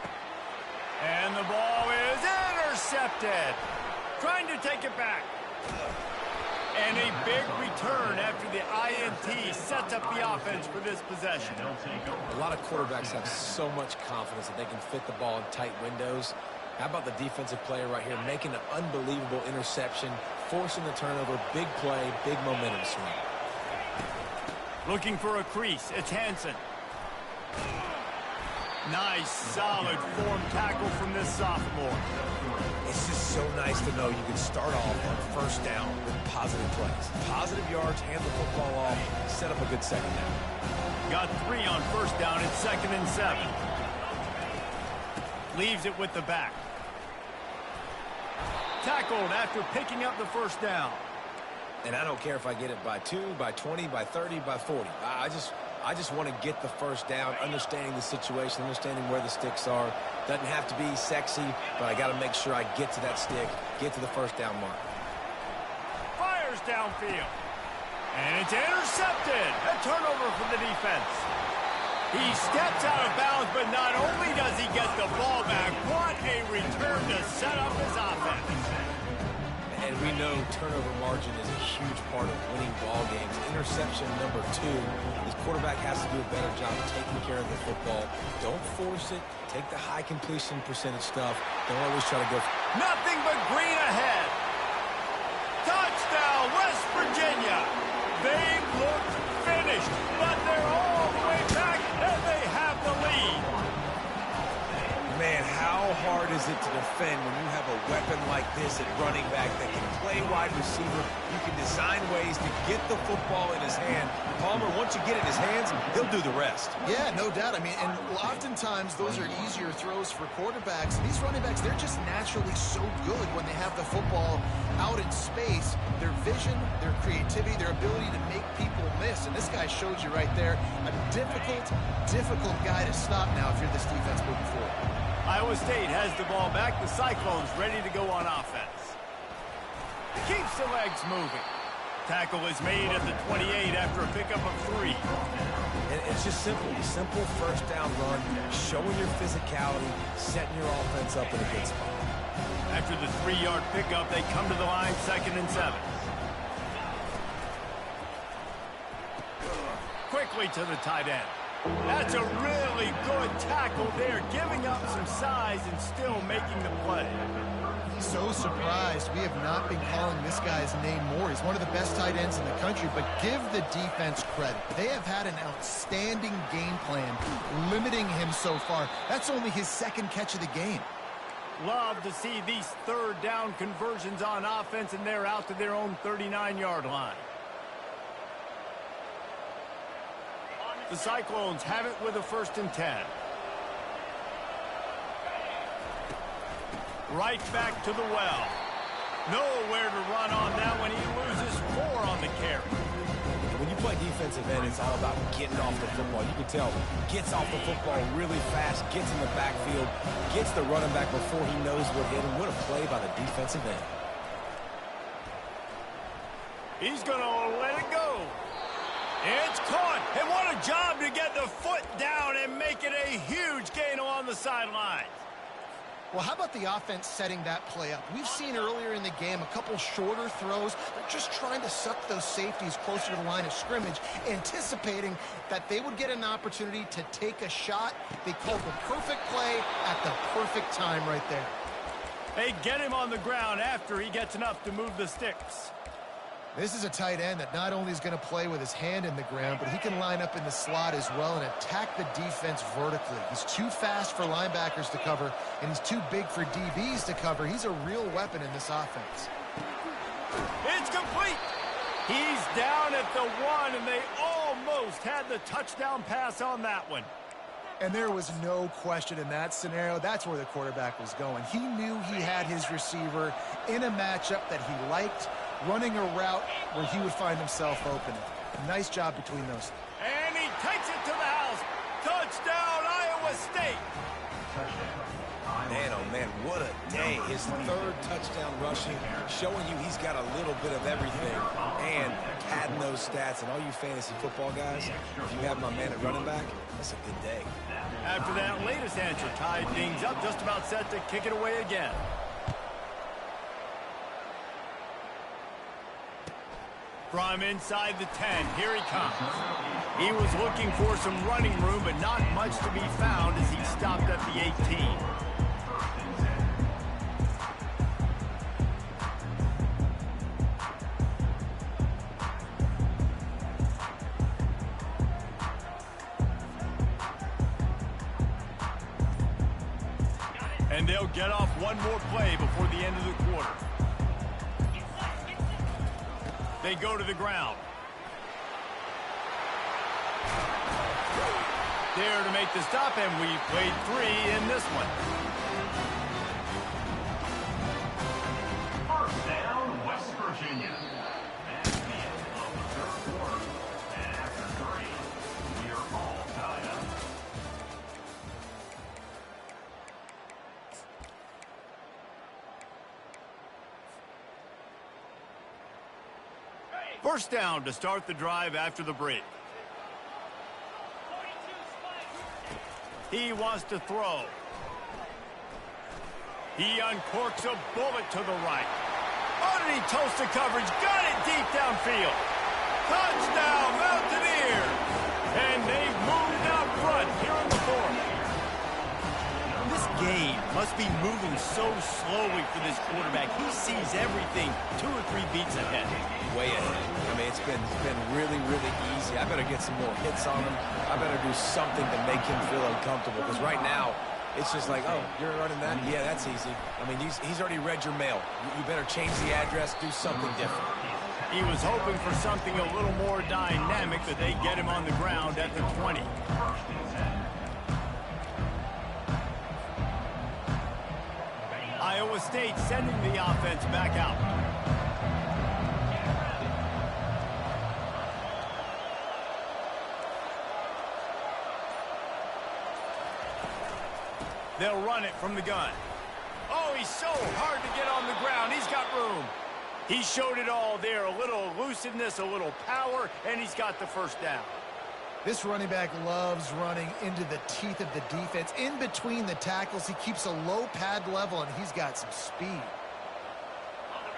[SPEAKER 1] And the ball is intercepted. Trying to take it back. And a big return after the INT sets up the offense for this possession.
[SPEAKER 3] A lot of quarterbacks have so much confidence that they can fit the ball in tight windows. How about the defensive player right here making an unbelievable interception, forcing the turnover, big play, big momentum swing.
[SPEAKER 1] Looking for a crease. It's Hansen. Nice, solid form tackle from this sophomore.
[SPEAKER 3] It's just so nice to know you can start off on first down with positive plays. Positive yards, hand the football off, set up a good second down.
[SPEAKER 1] Got 3 on first down and 2nd and 7. Leaves it with the back. Tackled after picking up the first down.
[SPEAKER 3] And I don't care if I get it by 2, by 20, by 30, by 40. I just want to get the first down, understanding the situation, understanding where the sticks are. Doesn't have to be sexy, but I got to make sure I get to that stick, get to the first down mark.
[SPEAKER 1] Fires downfield. And it's intercepted. A turnover for the defense. He steps out of bounds, but not only does he get the ball back, what a return to set up his offense.
[SPEAKER 3] And we know turnover margin is a huge part of winning ball games. Interception number 2. This quarterback has to do a better job of taking care of the football. Don't force it. Take the high completion percentage stuff. Don't always try to go.
[SPEAKER 1] Nothing but green ahead. Touchdown, West Virginia. They looked finished, but they're all the way back, and they have the lead.
[SPEAKER 3] Man, how hard is it to defend when you have a weapon like this at running back that can play wide receiver? You can design ways to get the football in his hand. Palmer, once you get it in his hands, he'll do the rest.
[SPEAKER 4] Yeah, no doubt. I mean, and oftentimes those are easier throws for quarterbacks. These running backs, they're just naturally so good when they have the football out in space. Their vision, their creativity, their ability to make people miss. And this guy shows you right there a difficult guy to stop now if you're this defense moving forward.
[SPEAKER 1] Iowa State has the ball back. The Cyclones ready to go on offense. Keeps the legs moving. Tackle is made at the 28 after a pickup of 3.
[SPEAKER 3] And it's just simple. Simple first down run, showing your physicality, setting your offense up in a good spot.
[SPEAKER 1] After the 3-yard pickup, they come to the line, 2nd and 7. Quickly to the tight end. That's a really good tackle there, giving up some size and still making the play.
[SPEAKER 4] So surprised we have not been calling this guy's name more. He's one of the best tight ends in the country, but give the defense credit. They have had an outstanding game plan, limiting him so far. That's only his 2nd catch of the game.
[SPEAKER 1] Love to see these 3rd down conversions on offense, and they're out to their own 39-yard line. The Cyclones have it with a 1st and 10. Right back to the well. Nowhere to run on that one. He loses 4 on the carry.
[SPEAKER 3] When you play defensive end, it's all about getting off the football. You can tell, gets off the football really fast, gets in the backfield, gets the running back before he knows what hit him. What a play by the defensive end.
[SPEAKER 1] He's going to let it go. It's caught. And what a job to get the foot down and make it a huge gain along the sideline.
[SPEAKER 4] Well, how about the offense setting that play up? We've seen earlier in the game a couple shorter throws. They're just trying to suck those safeties closer to the line of scrimmage, anticipating that they would get an opportunity to take a shot. They called the perfect play at the perfect time right there.
[SPEAKER 1] They get him on the ground after he gets enough to move the sticks.
[SPEAKER 4] This is a tight end that not only is going to play with his hand in the ground, but he can line up in the slot as well and attack the defense vertically. He's too fast for linebackers to cover, and he's too big for DBs to cover. He's a real weapon in this offense.
[SPEAKER 1] It's complete. He's down at the 1, and they almost had the touchdown pass on that one.
[SPEAKER 4] And there was no question in that scenario. That's where the quarterback was going. He knew he had his receiver in a matchup that he liked, running a route where he would find himself open. Nice job between those.
[SPEAKER 1] And he takes it to the house. Touchdown, Iowa State.
[SPEAKER 3] Man, oh man, what a day. His 3rd touchdown rushing, showing you he's got a little bit of everything. And adding those stats, and all you fantasy football guys, if you have my man at running back, that's a good day.
[SPEAKER 1] After that latest answer tied things up, just about set to kick it away again. From inside the 10, here he comes. He was looking for some running room, but not much to be found as he stopped at the 18. And they'll get off one more play before the end of the quarter. They go to the ground. There to make the stop, and we played 3 in this one.
[SPEAKER 2] 1st down, West Virginia. That's the end of the 3rd quarter. And after 3, we are all tied up.
[SPEAKER 1] First down to start the drive after the break. He wants to throw. He uncorks a bullet to the right. Underneath toasted coverage, got it deep downfield. Touchdown, Mountaineers! And they've moved out front here in the 4th. This game must be moving so slowly for this quarterback. He sees everything 2 or 3 beats ahead.
[SPEAKER 3] Way ahead. I mean, it's been really, really easy. I better get some more hits on him. I better do something to make him feel uncomfortable, because right now, it's just like, oh, you're running that? Yeah, that's easy. I mean, he's already read your mail. You better change the address, do something different.
[SPEAKER 1] He was hoping for something a little more dynamic, but they get him on the ground at the 20. Iowa State sending the offense back out. They'll run it from the gun. Oh, he's so hard to get on the ground. He's got room. He showed it all there. A little elusiveness, a little power, and he's got the 1st down.
[SPEAKER 4] This running back loves running into the teeth of the defense. In between the tackles, he keeps a low pad level, and he's got some speed.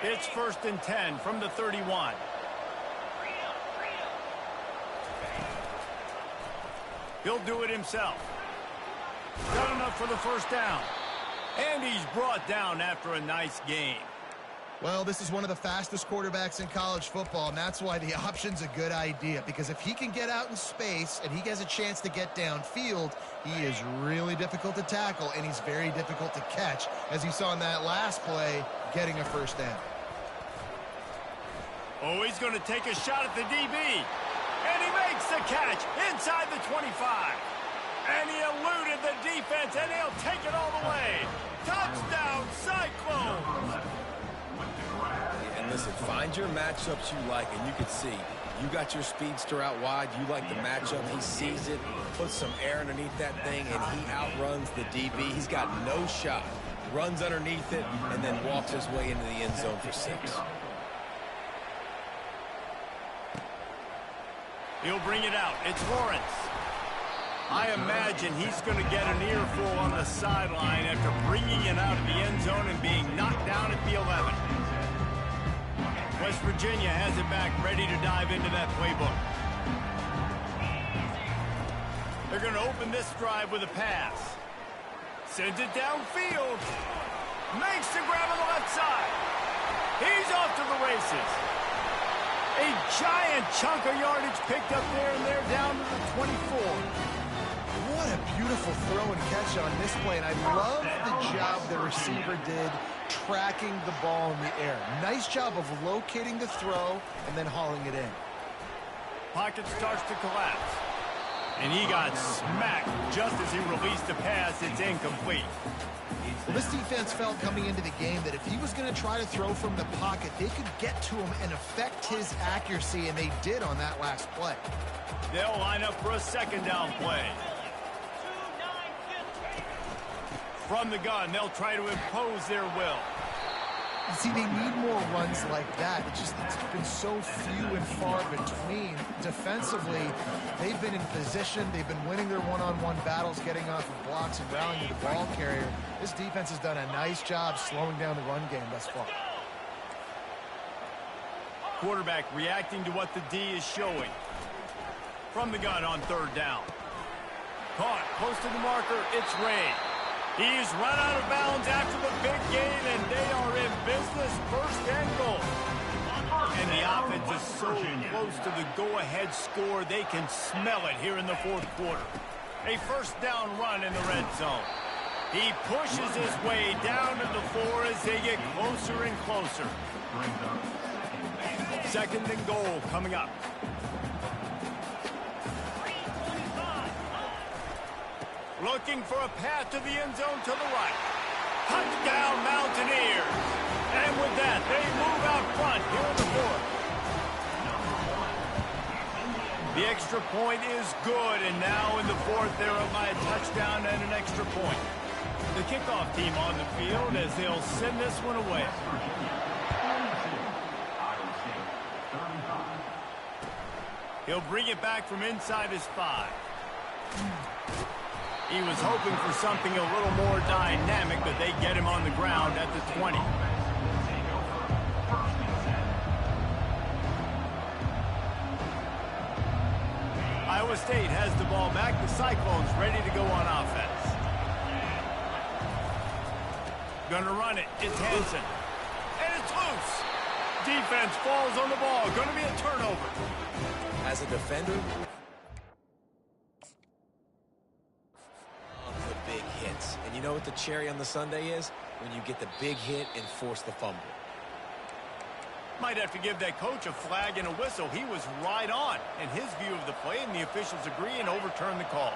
[SPEAKER 1] It's 1st and 10 from the 31. He'll do it himself. Got enough for the 1st down. And he's brought down after a nice game.
[SPEAKER 4] Well, this is one of the fastest quarterbacks in college football, and that's why the option's a good idea, because if he can get out in space and he has a chance to get downfield, he is really difficult to tackle, and he's very difficult to catch, as you saw in that last play, getting a 1st down.
[SPEAKER 1] Oh, he's going to take a shot at the DB. And he makes the catch inside the 25. And he eluded the defense, and he'll take it all the way. Touchdown, Cyclones!
[SPEAKER 3] And listen, find your matchups you like, and you can see you got your speedster out wide. You like the matchup. He sees it, puts some air underneath that thing, and he outruns the DB. He's got no shot. Runs underneath it, and then walks his way into the end zone for 6.
[SPEAKER 1] He'll bring it out. It's Lawrence. I imagine he's going to get an earful on the sideline after bringing it out of the end zone and being knocked down at the 11. West Virginia has it back, ready to dive into that playbook. They're going to open this drive with a pass. Sends it downfield. Makes the grab on the left side. He's off to the races. A giant chunk of yardage picked up there, and they're down to the 24.
[SPEAKER 4] What a beautiful throw and catch on this play, and I love the job the receiver did tracking the ball in the air. Nice job of locating the throw and then hauling it in.
[SPEAKER 1] Pocket starts to collapse. And he got smacked just as he released the pass. It's incomplete.
[SPEAKER 4] Well, this defense felt coming into the game that if he was going to try to throw from the pocket, they could get to him and affect his accuracy, and they did on that last play.
[SPEAKER 1] They'll line up for a second down play. From the gun, they'll try to impose their will.
[SPEAKER 4] You see, they need more runs like that. It's been so few and far between. Defensively, they've been in position. They've been winning their one-on-one battles, getting off of blocks and rallying to the ball carrier. This defense has done a nice job slowing down the run game thus far.
[SPEAKER 1] Quarterback reacting to what the D is showing. From the gun on third down. Caught close to the marker. It's Ray. He's run out of bounds after the big gain, and they are in business, first and goal. And the offense is so close to the go-ahead score, they can smell it here in the fourth quarter. A first down run in the red zone. He pushes his way down to the 4 as they get closer and closer. Second and goal coming up. Looking for a path to the end zone to the right. Touchdown, Mountaineers. And with that, they move out front here in the fourth. The extra point is good, and now in the fourth, they're up by a touchdown and an extra point. The kickoff team on the field as they'll send this one away. He'll bring it back from inside his 5. He was hoping for something a little more dynamic, but they get him on the ground at the 20. Iowa State has the ball back. The Cyclones ready to go on offense. Gonna run it. It's Hansen. And it's loose. Defense falls on the ball. Gonna be a turnover.
[SPEAKER 3] As a defender, the big hits. And you know what the cherry on the sundae is? When you get the big hit and force the fumble.
[SPEAKER 1] Might have to give that coach a flag and a whistle. He was right on in his view of the play, and the officials agree and overturn the call.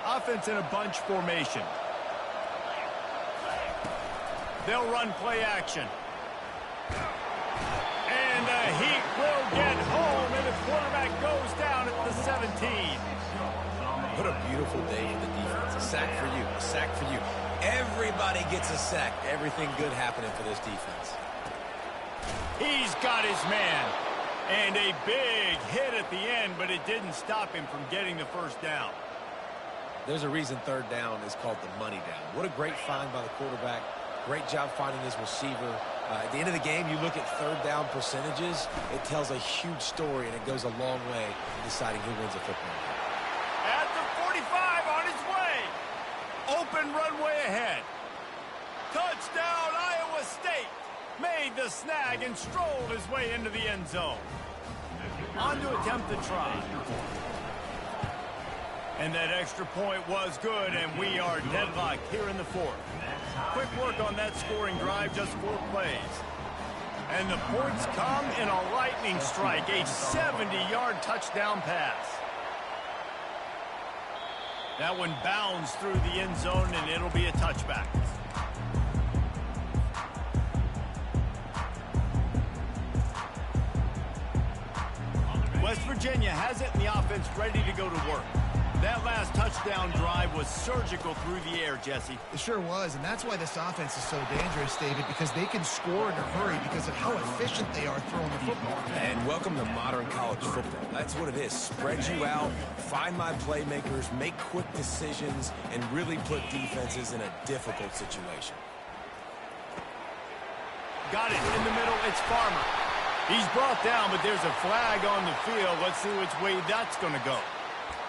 [SPEAKER 1] Offense in a bunch formation. They'll run play action. And the Heat will get home, and the quarterback goes down at the 17.
[SPEAKER 3] What a beautiful day in the defense. A sack for you, a sack for you. Everybody gets a sack. Everything good happening for this defense.
[SPEAKER 1] He's got his man. And a big hit at the end, but it didn't stop him from getting the first down.
[SPEAKER 3] There's a reason third down is called the money down. What a great find by the quarterback. Great job finding his receiver. At the end of the game, you look at third down percentages. It tells a huge story, and it goes a long way in deciding who wins a football game.
[SPEAKER 1] At the 45 on his way. Open runway ahead. Touchdown, Iowa State. Made the snag and strolled his way into the end zone. On to attempt the try. And that extra point was good, and we are deadlocked here in the fourth. Quick work on that scoring drive, just 4 plays. And the points come in a lightning strike, a 70-yard touchdown pass. That one bounds through the end zone, and it'll be a touchback. West Virginia has it, and the offense ready to go to work. That last touchdown drive was surgical through the air, Jesse.
[SPEAKER 4] It sure was, and that's why this offense is so dangerous, David, because they can score in a hurry because of how efficient they are throwing the football.
[SPEAKER 3] And welcome to modern college football. That's what it is. Spread you out, find my playmakers, make quick decisions, and really put defenses in a difficult situation.
[SPEAKER 1] Got it in the middle. It's Farmer. He's brought down, but there's a flag on the field. Let's see which way that's going to go.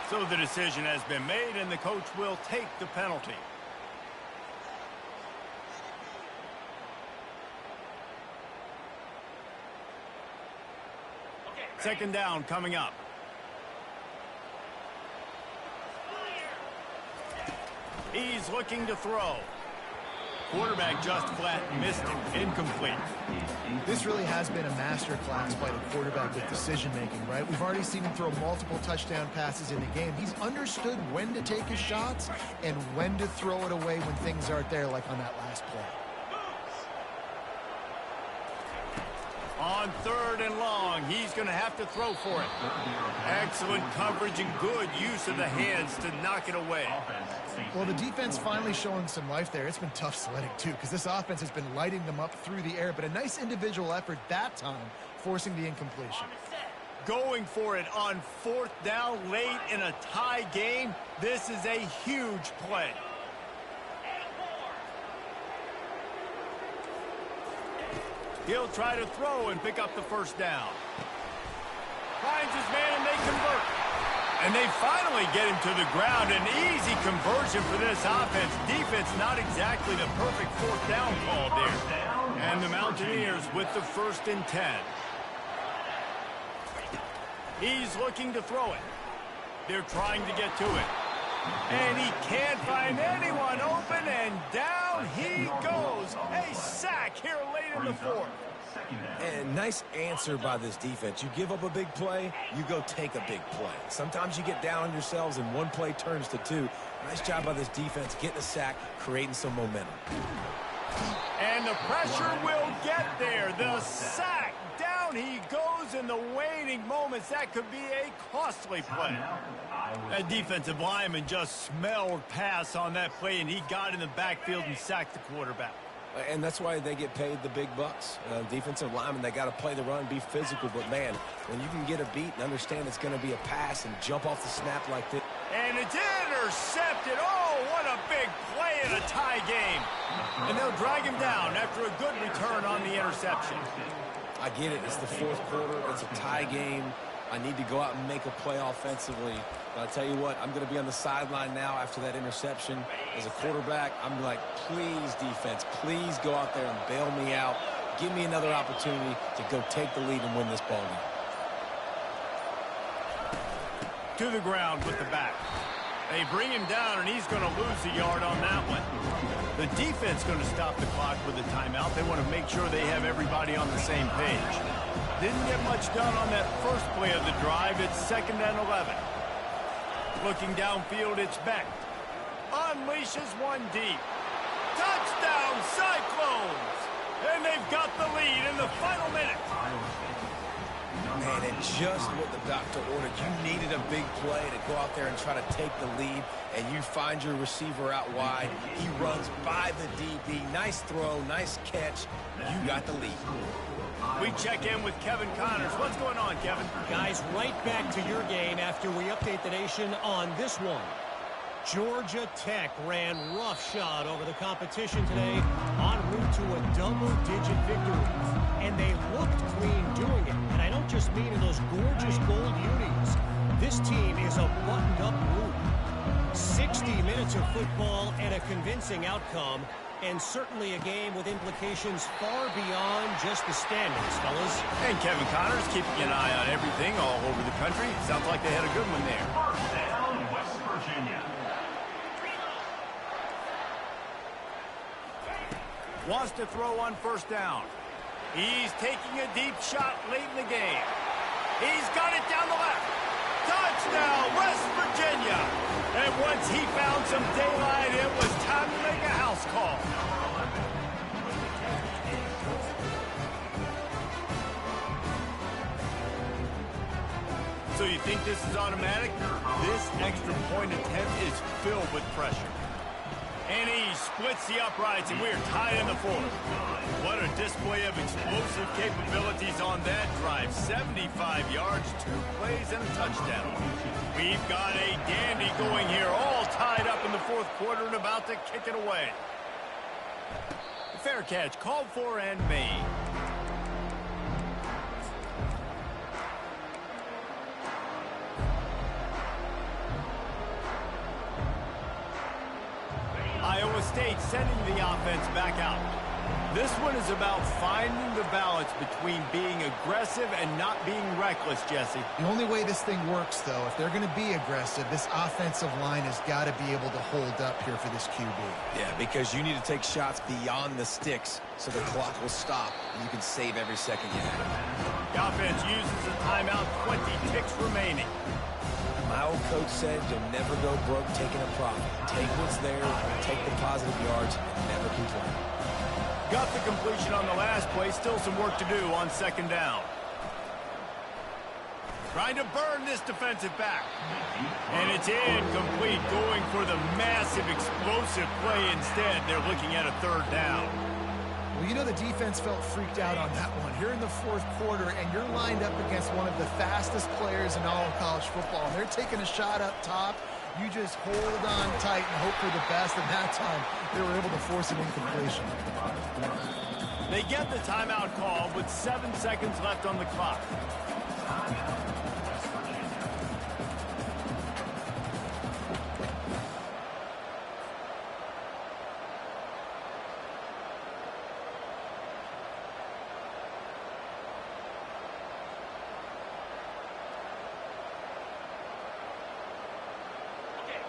[SPEAKER 1] So the decision has been made, and the coach will take the penalty. Second down coming up. He's looking to throw. Quarterback just flat missed it. Incomplete.
[SPEAKER 4] This really has been a master class by the quarterback with decision-making, right? We've already seen him throw multiple touchdown passes in the game. He's understood when to take his shots and when to throw it away when things aren't there, like on that last play.
[SPEAKER 1] On third and long, he's going to have to throw for it. Excellent coverage and good use of the hands to knock it away.
[SPEAKER 4] Well, the defense finally showing some life there. It's been tough sledding, too, because this offense has been lighting them up through the air, but a nice individual effort that time, forcing the incompletion.
[SPEAKER 1] Going for it on fourth down late in a tie game. This is a huge play. He'll try to throw and pick up the first down. Finds his man and they convert. And they finally get him to the ground. An easy conversion for this offense. Defense not exactly the perfect fourth down call there. And the Mountaineers with the 1st and 10. He's looking to throw it. They're trying to get to it. And he can't find anyone open, and down he goes. A sack here late in the fourth.
[SPEAKER 3] And nice answer by this defense. You give up a big play, you go take a big play. Sometimes you get down on yourselves and one play turns to two. Nice job by this defense getting a sack, creating some momentum.
[SPEAKER 1] And the pressure will get there. The sack. Down he goes in the waning moments. That could be a costly play. That defensive lineman just smelled pass on that play, and he got in the backfield and sacked the quarterback.
[SPEAKER 3] And that's why they get paid the big bucks. Defensive linemen, they got to play the run, be physical. But, man, when you can get a beat and understand it's going to be a pass and jump off the snap like this.
[SPEAKER 1] And it's intercepted. Oh, what a big play in a tie game. And they'll drag him down after a good return on the interception.
[SPEAKER 3] I get it. It's the fourth quarter. It's a tie game. I need to go out and make a play offensively. But I tell you what, I'm going to be on the sideline now after that interception. As a quarterback, I'm like, please, defense, please go out there and bail me out. Give me another opportunity to go take the lead and win this ball game.
[SPEAKER 1] To the ground with the back. They bring him down, and he's going to lose a yard on that one. The defense going to stop the clock with a timeout. They want to make sure they have everybody on the same page. Didn't get much done on that first play of the drive. It's 2nd and 11. Looking downfield, it's Beck. Unleashes one deep. Touchdown, Cyclones! And they've got the lead in the final minute.
[SPEAKER 3] Man, and just what the doctor ordered. You needed a big play to go out there and try to take the lead, and you find your receiver out wide. He runs by the DB. Nice throw, nice catch. You got the lead.
[SPEAKER 1] We check in with Kevin Connors. What's going on, Kevin?
[SPEAKER 6] Guys, right back to your game after we update the nation on this one. Georgia Tech ran roughshod over the competition today en route to a double-digit victory. And they looked clean doing it. And I don't just mean in those gorgeous gold unis. This team is a buttoned-up group. 60 minutes of football and a convincing outcome. And certainly a game with implications far beyond just the standings, fellas.
[SPEAKER 1] And Kevin Connors keeping an eye on everything all over the country. Sounds like they had a good one there.
[SPEAKER 2] First down, West Virginia.
[SPEAKER 1] Wants to throw on first down. He's taking a deep shot late in the game. He's got it down the left. Touchdown, West Virginia. And once he found some daylight, it was time to make a house call. So you think this is automatic? This extra point attempt is filled with pressure. And he splits the uprights, and we're tied in the fourth. What a display of explosive capabilities on that drive. 75 yards, 2 plays, and a touchdown. We've got a dandy going here, all tied up in the fourth quarter and about to kick it away. Fair catch, called for and made. Iowa State sending the offense back out. This one is about finding the balance between being aggressive and not being reckless, Jesse.
[SPEAKER 4] The only way this thing works, though, if they're going to be aggressive, this offensive line has got to be able to hold up here for this QB.
[SPEAKER 3] Yeah, because you need to take shots beyond the sticks so the clock will stop and you can save every second you have.
[SPEAKER 1] The offense uses a timeout, 20 ticks remaining.
[SPEAKER 3] My old coach said you'll never go broke taking a profit. Take what's there, take the positive yards, and never complain.
[SPEAKER 1] Got the completion on the last play. Still some work to do on second down. Trying to burn this defensive back. And it's incomplete, going for the massive explosive play instead. They're looking at a third down.
[SPEAKER 4] Well, you know the defense felt freaked out on that one. Here in the fourth quarter, and you're lined up against one of the fastest players in all of college football. And they're taking a shot up top. You just hold on tight and hope for the best. And that time, they were able to force an incompletion.
[SPEAKER 1] They get the timeout call with 7 seconds left on the clock.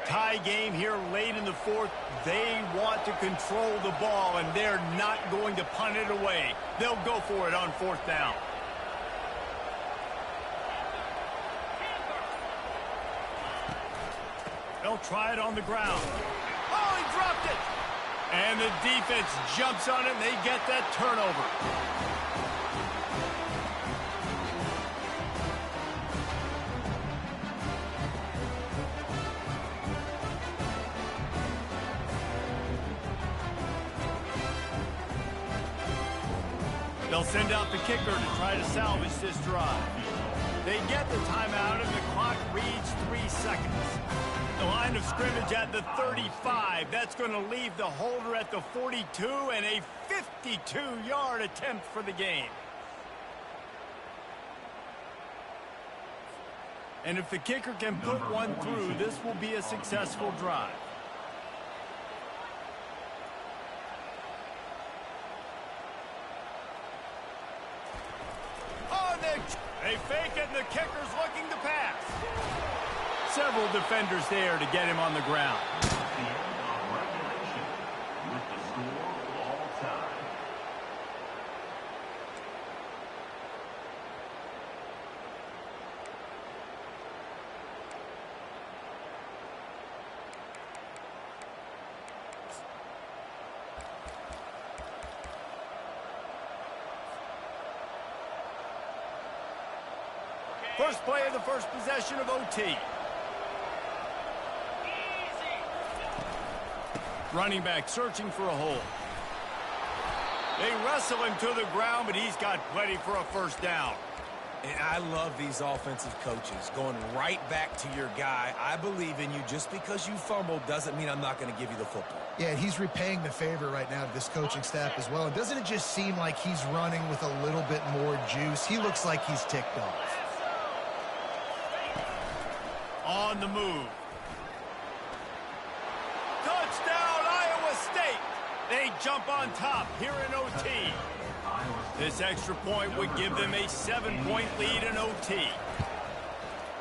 [SPEAKER 1] Tie game here late in the fourth. They want to control the ball, and they're not going to punt it away. They'll go for it on fourth down. They'll try it on the ground. Oh, he dropped it! And the defense jumps on it, and they get that turnover. They'll send out the kicker to try to salvage this drive. They get the timeout, and the clock reads 3 seconds. The line of scrimmage at the 35. That's going to leave the holder at the 42, and a 52-yard attempt for the game. And if the kicker can put one through, this will be a successful drive. They fake it, and the kicker's looking to pass. Several defenders there to get him on the ground.
[SPEAKER 2] The end of regulation with the score all time.
[SPEAKER 1] First play of the first possession of OT. Running back searching for a hole. They wrestle him to the ground, but he's got plenty for a first down.
[SPEAKER 3] And I love these offensive coaches going right back to your guy. I believe in you. Just because you fumbled doesn't mean I'm not going to give you the football.
[SPEAKER 4] Yeah, he's repaying the favor right now to this coaching staff as well. And doesn't it just seem like he's running with a little bit more juice? He looks like he's ticked off.
[SPEAKER 1] On the move. Touchdown, Iowa State. They jump on top here in OT. This extra point would give them a 7-point lead in OT.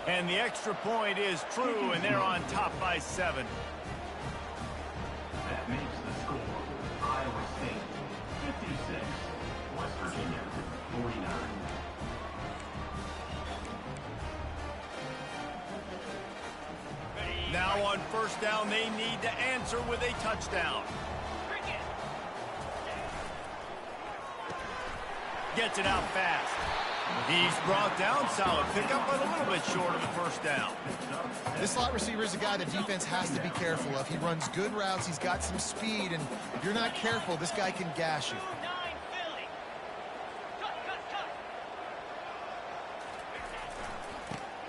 [SPEAKER 1] And the extra point is true, and they're on top by 7.
[SPEAKER 2] That makes the score Iowa State 56, West Virginia 49.
[SPEAKER 1] Now on first down. They need to answer with a touchdown. Gets it out fast. He's brought down. Solid pickup, but a little bit short of the first down.
[SPEAKER 4] This slot receiver is a guy the defense has to be careful of. He runs good routes. He's got some speed, and if you're not careful, this guy can gash you.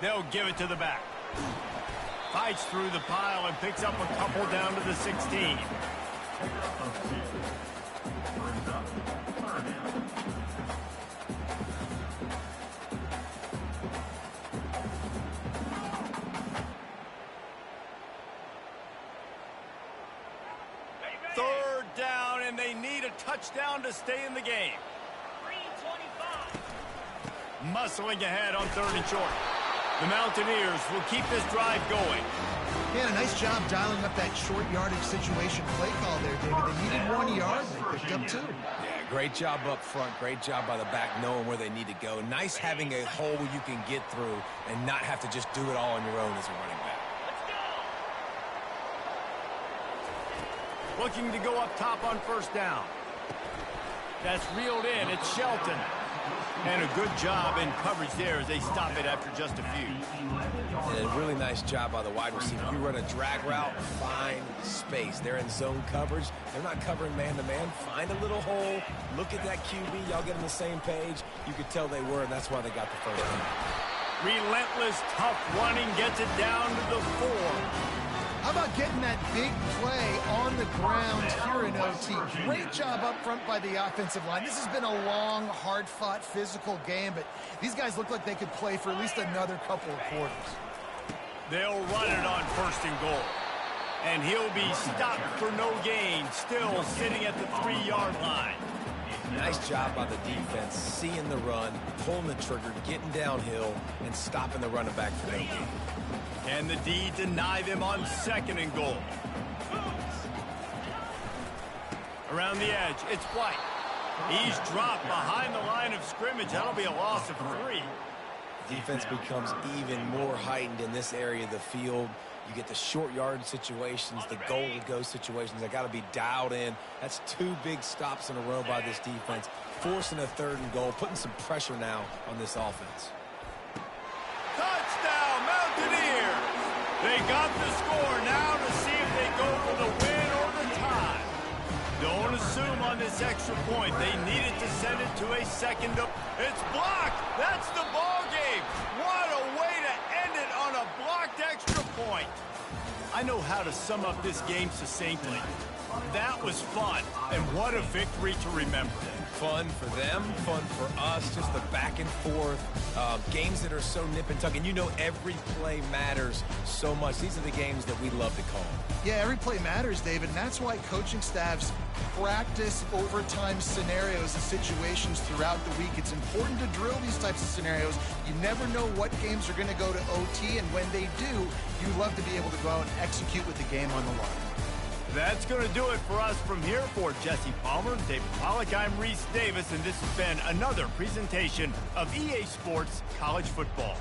[SPEAKER 1] They'll give it to the back. Fights through the pile and picks up a couple down to the 16. Third down, and they need a touchdown to stay in the game.
[SPEAKER 5] 3:25.
[SPEAKER 1] Muscling ahead on third and short. The Mountaineers will keep this drive going.
[SPEAKER 4] Yeah, a nice job dialing up that short yardage situation play call there, David. They needed 1 yard. They picked up 2.
[SPEAKER 3] Yeah, great job up front. Great job by the back knowing where they need to go. Nice having a hole you can get through and not have to just do it all on your own as a running back.
[SPEAKER 1] Looking to go up top on first down. That's reeled in. It's Shelton. And a good job in coverage there as they stop it after just a few.
[SPEAKER 3] And a really nice job by the wide receiver. You run a drag route, find space. They're in zone coverage. They're not covering man-to-man. Find a little hole. Look at that QB. Y'all get on the same page. You could tell they were, and that's why they got the first down.
[SPEAKER 1] Relentless, tough running gets it down to the 4.
[SPEAKER 4] How about getting that big play on the ground here in OT? Great job up front by the offensive line. This has been a long, hard-fought, physical game, but these guys look like they could play for at least another couple of quarters.
[SPEAKER 1] They'll run it on first and goal. And he'll be stopped for no gain, still sitting at the 3-yard line.
[SPEAKER 3] Nice job by the defense, seeing the run, pulling the trigger, getting downhill, and stopping the running back for no gain.
[SPEAKER 1] And the D deny them on second and goal. Around the edge, it's White. He's dropped behind the line of scrimmage. That'll be a loss of 3.
[SPEAKER 3] Defense becomes even more heightened in this area of the field. You get the short yard situations, the goal to go situations. They got to be dialed in. That's 2 big stops in a row by this defense, forcing a third and goal, putting some pressure now on this offense.
[SPEAKER 1] Touchdown, Mountaineers! They got the score now to see if they go for the win or the tie. Don't assume on this extra point. They needed to send it to a second. It's blocked. That's the ball game. What a way to end it on a blocked extra point. I know how to sum up this game succinctly. That was fun, and what a victory to remember.
[SPEAKER 3] Fun for them, fun for us, just the back and forth, games that are so nip and tuck, and you know every play matters so much. These are the games that we love to call.
[SPEAKER 4] Yeah, every play matters, David, and that's why coaching staffs practice overtime scenarios and situations throughout the week. It's important to drill these types of scenarios. You never know what games are going to go to OT, and when they do, you love to be able to go out and execute with the game on the line.
[SPEAKER 1] That's going to do it for us from here. For Jesse Palmer, David Pollack, I'm Reese Davis, and this has been another presentation of EA Sports College Football.